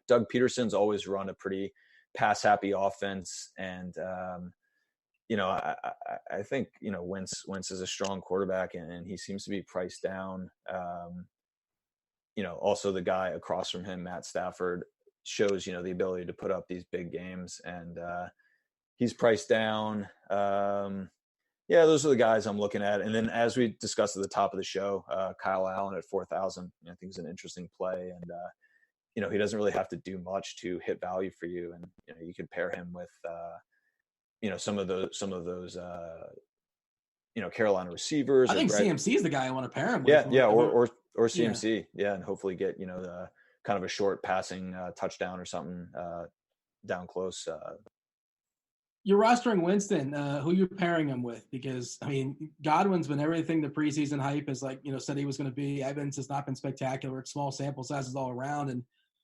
Doug Peterson's always run a pretty pass-happy offense, and you know, I think, you know, Wentz is a strong quarterback, and he seems to be priced down. You know, also the guy across from him, Matt Stafford, shows, you know, the ability to put up these big games, and he's priced down. Yeah, those are the guys I'm looking at. And then, as we discussed at the top of the show, Kyle Allen at 4,000, I think is an interesting play, and you know, he doesn't really have to do much to hit value for you, and you know, you could pair him with you know, some of those you know, Carolina receivers.
I think CMC is the guy I want to pair him with.
Yeah, or CMC, yeah, and hopefully get, you know, the kind of a short passing touchdown or something down close.
You're rostering Winston. Who you're pairing him with? Because I mean, Godwin's been everything the preseason hype is like, you know, said he was going to be. Evans has not been spectacular. It's small sample sizes all around, and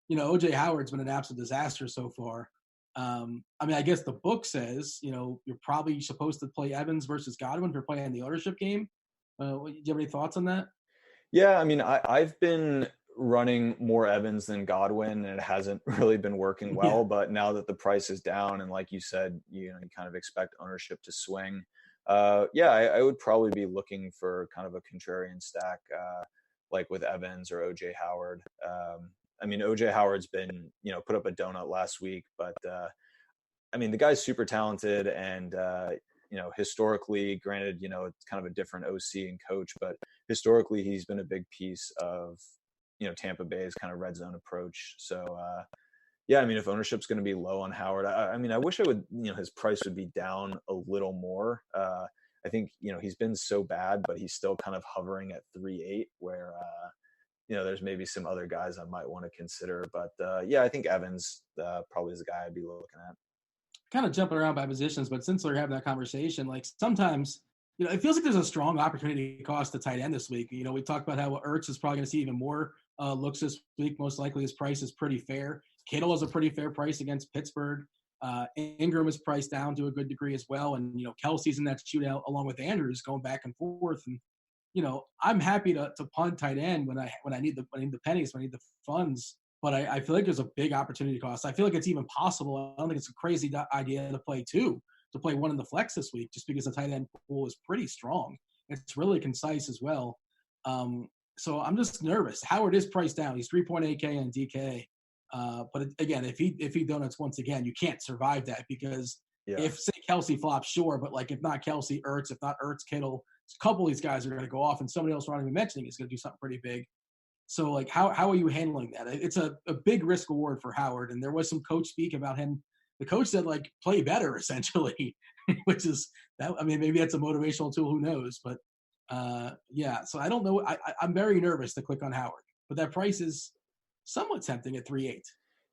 you know, OJ Howard's been an absolute disaster so far. I mean, I guess the book says, you know, you're probably supposed to play Evans versus Godwin for playing the ownership game. Do you have any thoughts on that?
Yeah, I mean, I've been running more Evans than Godwin, and it hasn't really been working well. Yeah. But now that the price is down, and like you said, you know, you kind of expect ownership to swing. Yeah, I would probably be looking for kind of a contrarian stack, like with Evans or OJ Howard. I mean, OJ Howard's been, you know, put up a donut last week, but I mean, the guy's super talented, and you know, historically, granted, you know, it's kind of a different OC and coach, but historically, he's been a big piece of, you know, Tampa Bay's kind of red zone approach. So yeah, I mean, if ownership's going to be low on Howard, I mean, I wish I would, you know, his price would be down a little more. I think, you know, he's been so bad, but he's still kind of hovering at 3.8, where you know, there's maybe some other guys I might want to consider. But yeah, I think Evans probably is the guy I'd be looking at.
Kind of jumping around by positions, but since we're having that conversation, like sometimes, you know, it feels like there's a strong opportunity cost to tight end this week. You know, we talked about how Ertz is probably going to see even more looks this week. Most likely his price is pretty fair. Kittle is a pretty fair price against Pittsburgh. Ingram is priced down to a good degree as well. And, you know, Kelsey's in that shootout along with Andrews going back and forth. And, you know, I'm happy to punt tight end when I need the pennies, when I need the funds. But I feel like there's a big opportunity cost. I feel like it's even possible. I don't think it's a crazy idea to play one in the flex this week, just because the tight end pool is pretty strong. It's really concise as well. So I'm just nervous. Howard is priced down. He's 3.8K on DK. But again, if he donuts once again, you can't survive that, because if, say, Kelsey flops, sure, but like if not Kelsey, Ertz, if not Ertz, Kittle, a couple of these guys are going to go off, and somebody else we're not even mentioning is going to do something pretty big. So, like, how are you handling that? It's a big risk reward for Howard, and there was some coach speak about him. The coach said, like, play better, essentially, which is that. I mean, maybe that's a motivational tool. Who knows? But Yeah, so I don't know. I'm very nervous to click on Howard, but that price is somewhat tempting at 3.8.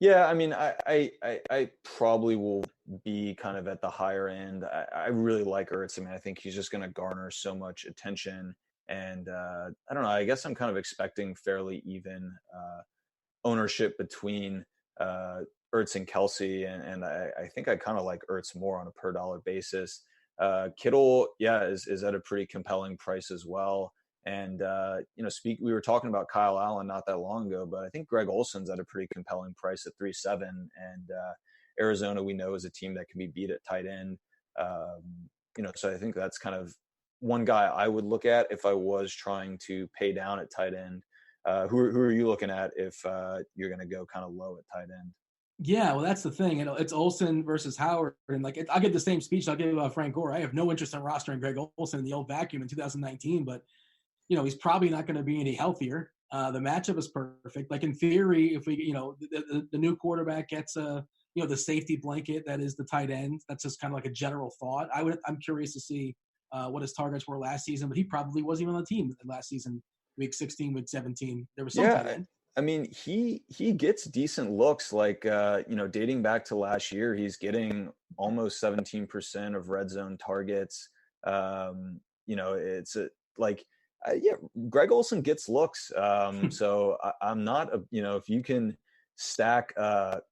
Yeah, I mean, I probably will be kind of at the higher end. I really like Ertz. I mean, I think he's just going to garner so much attention. And I don't know. I guess I'm kind of expecting fairly even ownership between Ertz and Kelsey. And I think I kind of like Ertz more on a per dollar basis. Kittle, yeah, is at a pretty compelling price as well. And, we were talking about Kyle Allen not that long ago, but I think Greg Olson's at a pretty compelling price at 3.7. And Arizona, we know, is a team that can be beat at tight end. So I think that's kind of one guy I would look at if I was trying to pay down at tight end. Who are you looking at if you're going to go kind of low at tight end?
Yeah, well, that's the thing. It's Olsen versus Howard, and I'll give the same speech I'll give about Frank Gore. I have no interest in rostering Greg Olsen in the old vacuum in 2019, but he's probably not going to be any healthier. The matchup is perfect. Like in theory, if we, the new quarterback gets the safety blanket that is the tight end. That's just kind of like a general thought. I'm curious to see what his targets were last season, but he probably wasn't even on the team last season. Week 16, week 17, there was some tight end.
I mean, he gets decent looks. Like dating back to last year, he's getting almost 17% of red zone targets. Greg Olsen gets looks. So I'm not, if you can stack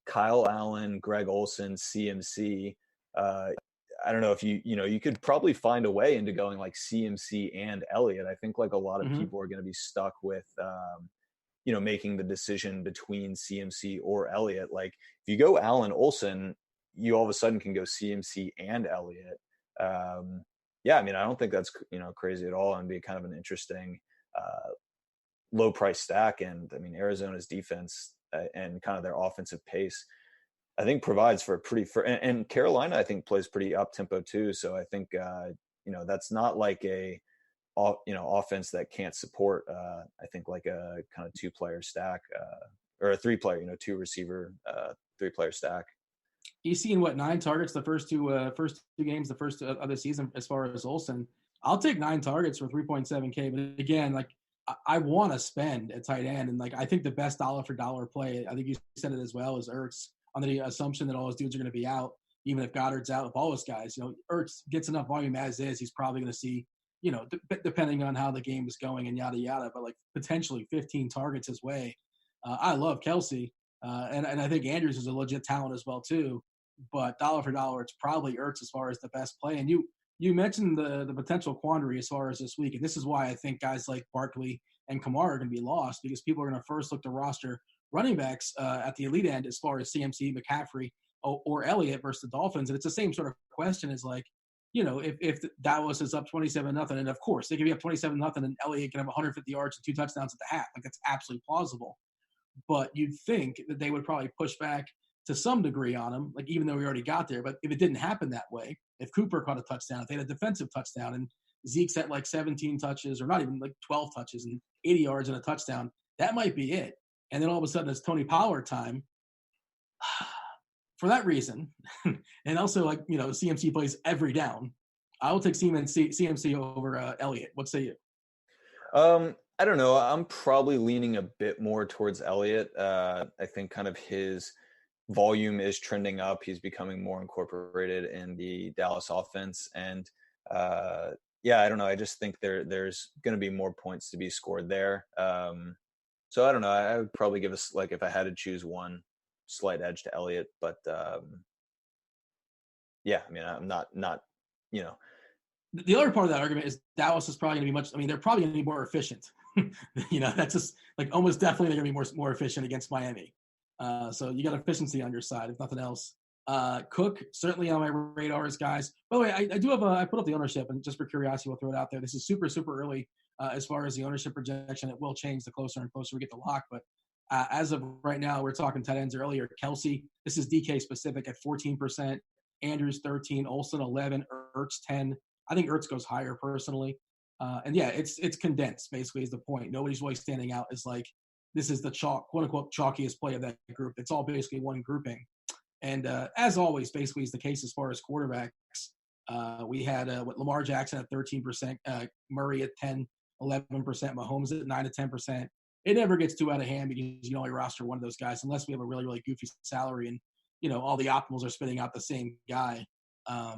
Kyle Allen, Greg Olsen, CMC, I don't know if you could probably find a way into going like CMC and Elliott. I think like a lot of people are going to be stuck with, making the decision between CMC or Elliott. Like if you go Allen Olsen, you all of a sudden can go CMC and Elliott. I mean, I don't think that's, crazy at all, and be kind of an interesting low price stack. And I mean, Arizona's defense and kind of their offensive pace, I think, provides for a pretty and Carolina, I think, plays pretty up tempo too. So I think, that's not like a, offense that can't support, I think, like a kind of 2-player stack or a 3-player, 2 receiver, 3-player stack.
He's seen 9 targets the first two games, the first of the season as far as Olsen. I'll take 9 targets for 3.7K, but again, like I want to spend at tight end, and like I think the best dollar for dollar play, I think you said it as well, is Ertz, on the assumption that all those dudes are going to be out, even if Goddard's out. If all those guys, Ertz gets enough volume as is, he's probably going to see, depending on how the game is going and yada yada, but like potentially 15 targets his way. I love Kelsey. And I think Andrews is a legit talent as well too, but dollar for dollar, it's probably Ertz as far as the best play. And you mentioned the potential quandary as far as this week, and this is why I think guys like Barkley and Kamara are going to be lost, because people are going to first look to roster running backs at the elite end as far as CMC, McCaffrey, or Elliott versus the Dolphins, and it's the same sort of question as like, if Dallas is up 27-0, and of course they can be up 27-0, and Elliott can have 150 yards and 2 touchdowns at the half, like that's absolutely plausible. But you'd think that they would probably push back to some degree on him, like even though we already got there. But if it didn't happen that way, if Cooper caught a touchdown, if they had a defensive touchdown, and Zeke's at like 17 touches, or not even like 12 touches and 80 yards and a touchdown, that might be it. And then all of a sudden it's Tony Pollard time. For that reason, and also like, CMC plays every down, I will take CMC over Elliott. What say you?
I don't know. I'm probably leaning a bit more towards Elliott. I think kind of his volume is trending up. He's becoming more incorporated in the Dallas offense. And I don't know. I just think there's going to be more points to be scored there. So I don't know. I would probably give us, like, if I had to choose one, slight edge to Elliott. But I mean, I'm not.
The other part of that argument is Dallas is probably going to be they're probably going to be more efficient. That's just like almost definitely they're going to be more efficient against Miami. So you got efficiency on your side, if nothing else. Cook, certainly on my radars, guys. By the way, I do have I put up the ownership, and just for curiosity, we'll throw it out there. This is super, super early as far as the ownership projection. It will change the closer and closer we get to lock. But as of right now, we're talking tight ends earlier. Kelsey, this is DK specific, at 14%. Andrews 13, Olsen 11, Ertz 10. I think Ertz goes higher personally. It's condensed, basically, is the point. Nobody's really standing out as like, this is the quote unquote chalkiest play of that group. It's all basically one grouping. And as always, basically, is the case as far as quarterbacks. We had Lamar Jackson at 13%, Murray at 10, 11%, Mahomes at 9 to 10%. It never gets too out of hand because you can only roster one of those guys unless we have a really, really goofy salary and, all the optimals are spitting out the same guy. I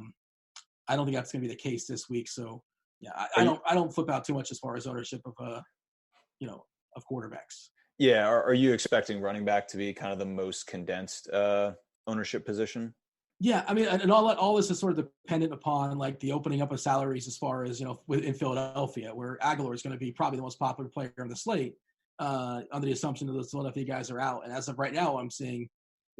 don't think that's going to be the case this week. So, yeah, I don't flip out too much as far as ownership of, of quarterbacks.
Yeah. Are you expecting running back to be kind of the most condensed ownership position?
Yeah, I mean, and all this is sort of dependent upon like the opening up of salaries as far as in Philadelphia, where Aguilar is going to be probably the most popular player on the slate, under the assumption that those Philadelphia guys are out. And as of right now, I'm seeing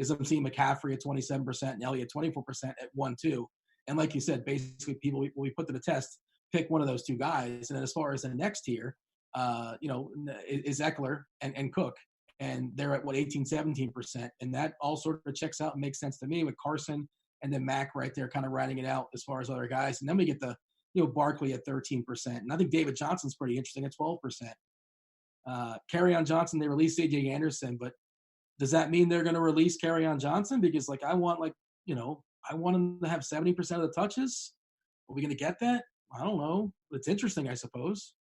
McCaffrey at 27% and Elliott 24% at 1-2. And like you said, basically people we put to the test, pick one of those two guys. And then as far as the next tier, is Eckler and Cook. And they're at 18, 17%. And that all sort of checks out and makes sense to me with Carson and then Mac right there kind of riding it out as far as other guys. And then we get the, Barkley at 13%. And I think David Johnson's pretty interesting at 12%. Kerryon Johnson, they released A.J. Anderson, but does that mean they're going to release Kerryon Johnson? Because I want him to have 70% of the touches. Are we going to get that? I don't know. It's interesting, I suppose.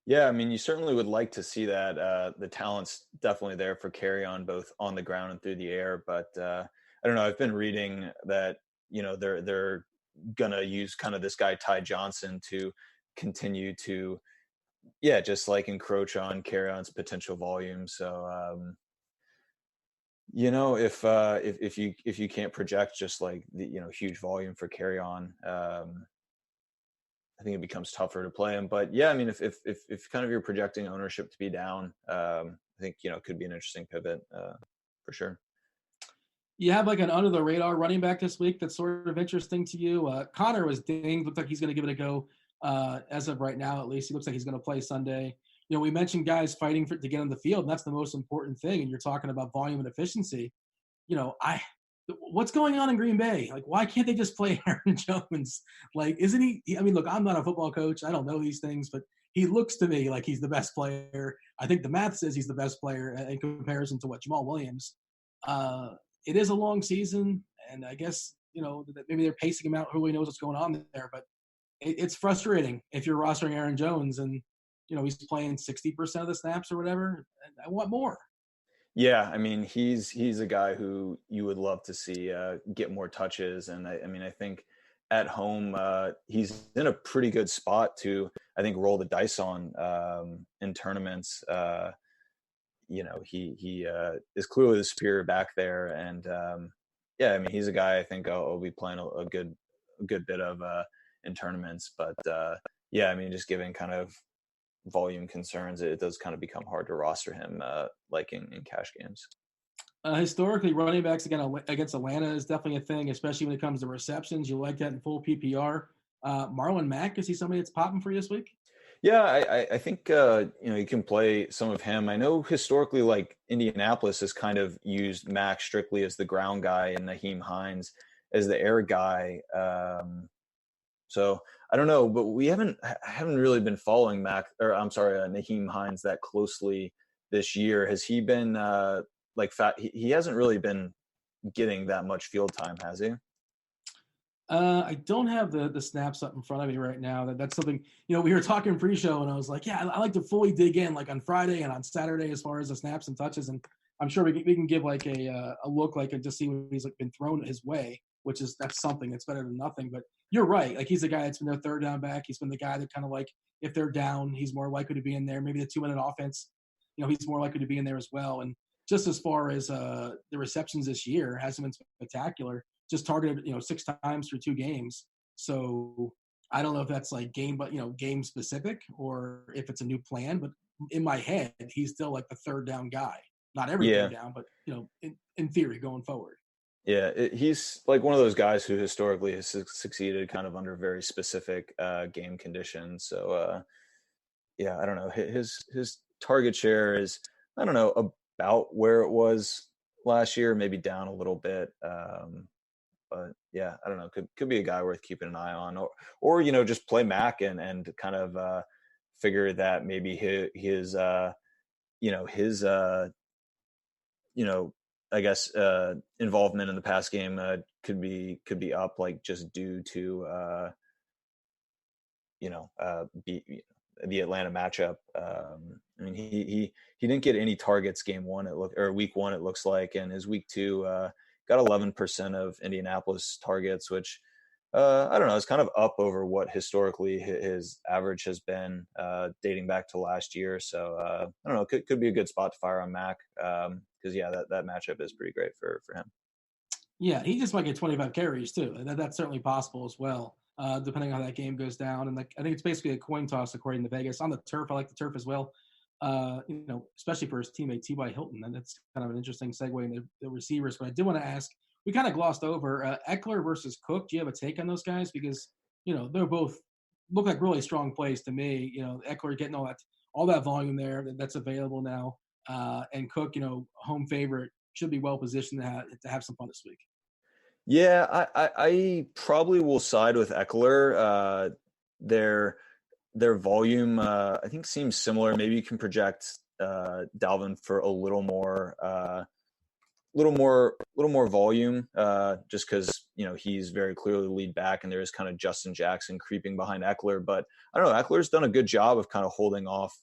Yeah, I mean, you certainly would like to see that. The talent's definitely there for Kerryon, both on the ground and through the air. But I don't know. I've been reading that they're gonna use kind of this guy Ty Johnson to continue to, just like encroach on Kerryon's potential volume. So if you can't project just like the huge volume for Kerryon, I think it becomes tougher to play him. But yeah, I mean, if kind of you're projecting ownership to be down, I think, it could be an interesting pivot for sure.
You have like an under the radar running back this week that's sort of interesting to you. Connor was dinged. Looked like he's going to give it a go as of right now, at least. He looks like he's going to play Sunday. We mentioned guys fighting to get on the field, and that's the most important thing. And you're talking about volume and efficiency. What's going on in Green Bay? Like, why can't they just play Aaron Jones? Like, isn't he? I mean, look, I'm not a football coach. I don't know these things, but he looks to me like he's the best player. I think the math says he's the best player in comparison to Jamal Williams. It is a long season, and I guess, maybe they're pacing him out. Who really knows what's going on there? But it's frustrating if you're rostering Aaron Jones and, he's playing 60% of the snaps or whatever. I want more.
Yeah, I mean, he's a guy who you would love to see get more touches. And I think at home, he's in a pretty good spot to, I think, roll the dice on in tournaments. He is clearly the superior back there. And I mean, he's a guy I think I'll be playing a good bit of in tournaments. But I mean, just given kind of volume concerns, it does kind of become hard to roster him like in cash games.
Historically, running backs against Atlanta is definitely a thing, especially when it comes to receptions. You like that in full PPR. Marlon Mack, is he somebody that's popping for you this week?
Yeah, I think you can play some of him. I know historically, like Indianapolis has kind of used Mack strictly as the ground guy and Nyheim Hines as the air guy. So I don't know, but we haven't really been following Nyheim Hines that closely this year. Has he been he hasn't really been getting that much field time, has he?
I don't have the snaps up in front of me right now. That's something, we were talking pre-show and I was like, yeah, I like to fully dig in like on Friday and on Saturday as far as the snaps and touches. And I'm sure we can give like a look like and just see what he's like been thrown his way, that's something that's better than nothing. But you're right. Like he's the guy that's been their third down back. He's been the guy that kind of like, if they're down, he's more likely to be in there. Maybe the 2-minute offense, he's more likely to be in there as well. And just as far as the receptions this year, hasn't been spectacular. Just targeted, 6 times through 2 games. So I don't know if that's like game specific or if it's a new plan. But in my head, he's still like the third down guy. Not everything down, but in theory going forward.
Yeah, he's like one of those guys who historically has succeeded kind of under very specific game conditions. So I don't know. His target share is, I don't know, about where it was last year, maybe down a little bit. But yeah, I don't know. Could be a guy worth keeping an eye on, or just play Mac and kind of figure that maybe his I guess involvement in the pass game could be up, like just due to the Atlanta matchup. I mean, he didn't get any targets week one, it looks like, and his week two got 11% of Indianapolis targets, which I don't know, it's kind of up over what historically his average has been dating back to last year. So I don't know, could be a good spot to fire on Mac because that matchup is pretty great for him.
Yeah, he just might get 25 carries too. That's certainly possible as well, depending on how that game goes down. And I think it's basically a coin toss according to Vegas. On the turf, I like the turf as well. Especially for his teammate T.Y. Hilton, and that's kind of an interesting segue in the receivers. But I did want to ask, we kind of glossed over Eckler versus Cook. Do you have a take on those guys? Because they're both look like really strong plays to me. Eckler getting all that volume there that's available now, and Cook, home favorite, should be well positioned to have some fun this week.
Yeah, I probably will side with Eckler. Their volume, I think, seems similar. Maybe you can project Dalvin for a little more volume, just because he's very clearly the lead back, and there is kind of Justin Jackson creeping behind Eckler. But I don't know, Eckler's done a good job of kind of holding off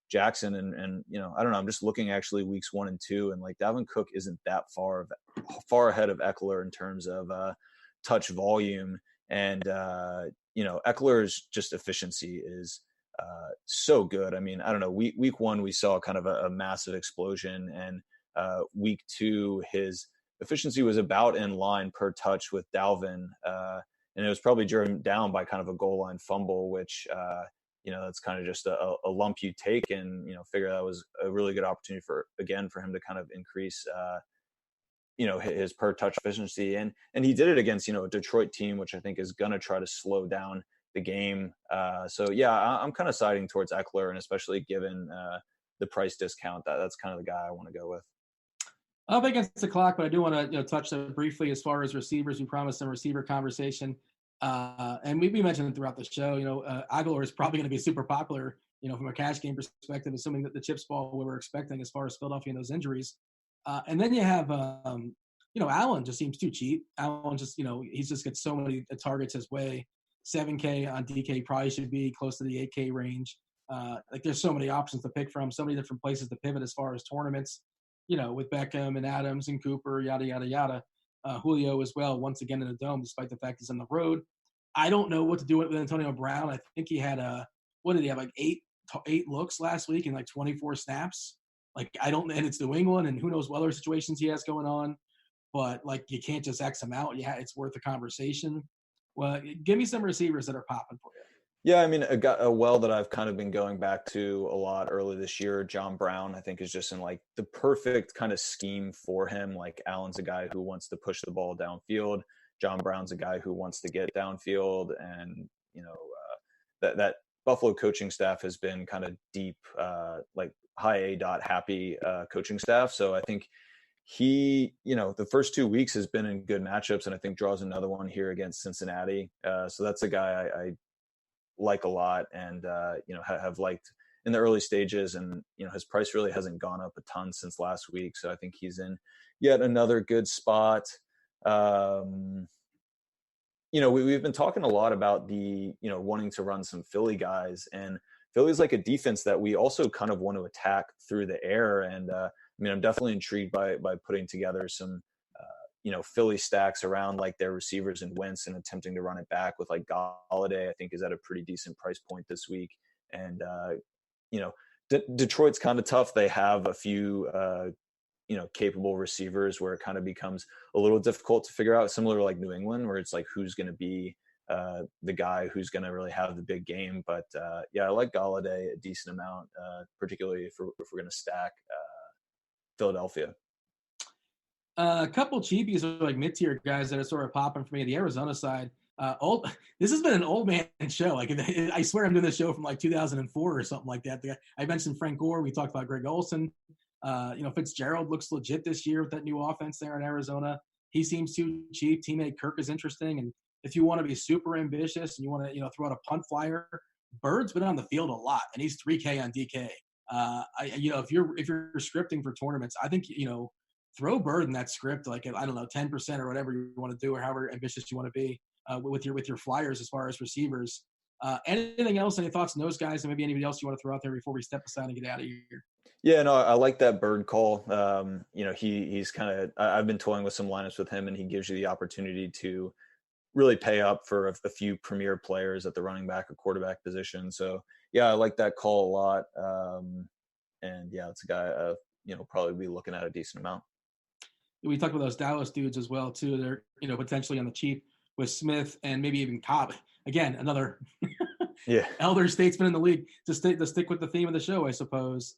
Jackson, and I don't know. I'm just looking actually weeks 1 and 2, and like Dalvin Cook isn't that far ahead of Eckler in terms of touch volume, and Eckler's just efficiency is so good. I mean, I don't know. Week 1 we saw kind of a massive explosion, and week 2 his efficiency was about in line per touch with Dalvin, and it was probably driven down by kind of a goal line fumble, which that's kind of just a lump you take, and figure that was a really good opportunity for him to kind of increase his per touch efficiency, and he did it against a Detroit team which I think is going to try to slow down the game. So yeah, I'm kind of siding towards Eckler, and especially given the price discount, that's kind of the guy I want to go with.
Up against the clock, but I do want to touch briefly as far as receivers. We promised some receiver conversation, and we mentioned it throughout the show. Aguilar is probably going to be super popular, from a cash game perspective, assuming that the chips fall we were expecting as far as Philadelphia and those injuries. And then you have, Allen just seems too cheap. Allen just, he's just got so many targets his way. 7K on DK probably should be close to the 8K range. There's so many options to pick from, so many different places to pivot as far as tournaments, with Beckham and Adams and Cooper, yada, yada, yada. Julio as well, once again in the dome, despite the fact he's on the road. I don't know what to do with Antonio Brown. I think he had what did he have, like eight looks last week in like 24 snaps? And it's New England, and who knows what other situations he has going on. But you can't just X him out. Yeah, it's worth a conversation. Well, give me some receivers that are popping for you.
Yeah, I mean, a well that I've kind of been going back to a lot early this year, John Brown, I think is just in the perfect kind of scheme for him. Like Allen's a guy who wants to push the ball downfield. John Brown's a guy who wants to get downfield, and that Buffalo coaching staff has been kind of deep, high A happy coaching staff. So I think he, the first 2 weeks has been in good matchups, and I think draws another one here against Cincinnati. So that's a guy I like a lot, and have liked in the early stages, and his price really hasn't gone up a ton since last week, so I think he's in yet another good spot. We've been talking a lot about the wanting to run some Philly guys, and Philly's like a defense that we also kind of want to attack through the air, and I'm definitely intrigued by putting together some Philly stacks around their receivers and Wentz, and attempting to run it back with Galladay. I think is at a pretty decent price point this week. And Detroit's kind of tough. They have a few capable receivers where it kind of becomes a little difficult to figure out, similar to New England, where it's who's going to be the guy who's going to really have the big game. But I like Galladay a decent amount, particularly if we're going to stack Philadelphia.
A couple cheapies are mid-tier guys that are sort of popping for me. The Arizona side, this has been an old man show. I swear I'm doing this show from 2004 or something like that. I mentioned Frank Gore. We talked about Greg Olsen. Fitzgerald looks legit this year with that new offense there in Arizona. He seems too cheap. Teammate Kirk is interesting. And if you want to be super ambitious and you want to, throw out a punt flyer, Bird's been on the field a lot, and he's 3K on DK. If you're scripting for tournaments, I think, throw Bird in that script, like, I don't know, 10% or whatever you want to do, or however ambitious you want to be with your flyers as far as receivers. Anything else? Any thoughts on those guys, and maybe anybody else you want to throw out there before we step aside and get out of here?
Yeah, no, I like that Bird call. He's kind of, I've been toying with some lineups with him, and he gives you the opportunity to really pay up for a few premier players at the running back or quarterback position. So yeah, I like that call a lot. And yeah, it's a guy, probably be looking at a decent amount.
We talked about those Dallas dudes as well too. They're potentially on the cheap with Smith and maybe even Cobb. Again, another elder statesman in the league. To stick with the theme of the show, I suppose.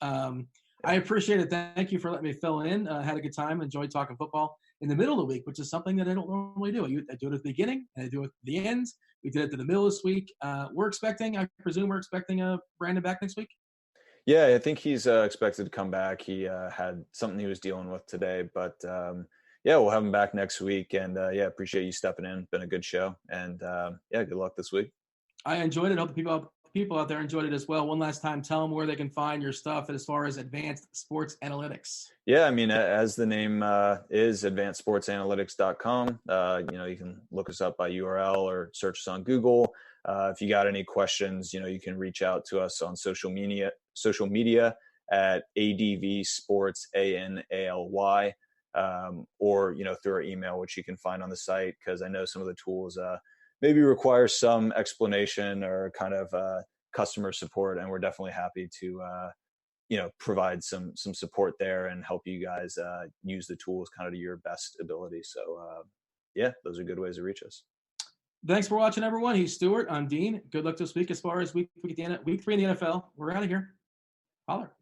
I appreciate it. Thank you for letting me fill in. Had a good time. Enjoyed talking football in the middle of the week, which is something that I don't normally do. I do it at the beginning and I do it at the end. We did it to the middle this week. I presume we're expecting Brandon back next week.
Yeah, I think he's expected to come back. He had something he was dealing with today, but we'll have him back next week. And appreciate you stepping in. Been a good show, and good luck this week.
I enjoyed it. Hope the people out there enjoyed it as well. One last time, tell them where they can find your stuff as far as advanced sports analytics.
Yeah, I mean, as the name is, advancedsportsanalytics.com. You can look us up by URL or search us on Google. If you got any questions, you can reach out to us on social media at ADV Sports ANALY, or through our email, which you can find on the site, because I know some of the tools maybe require some explanation or kind of customer support, and we're definitely happy to provide some support there and help you guys use the tools kind of to your best ability. So those are good ways to reach us.
Thanks for watching, everyone. He's Stewart. I'm Dean. Good luck this week as far as week 3 in the NFL. We're out of here. Holler.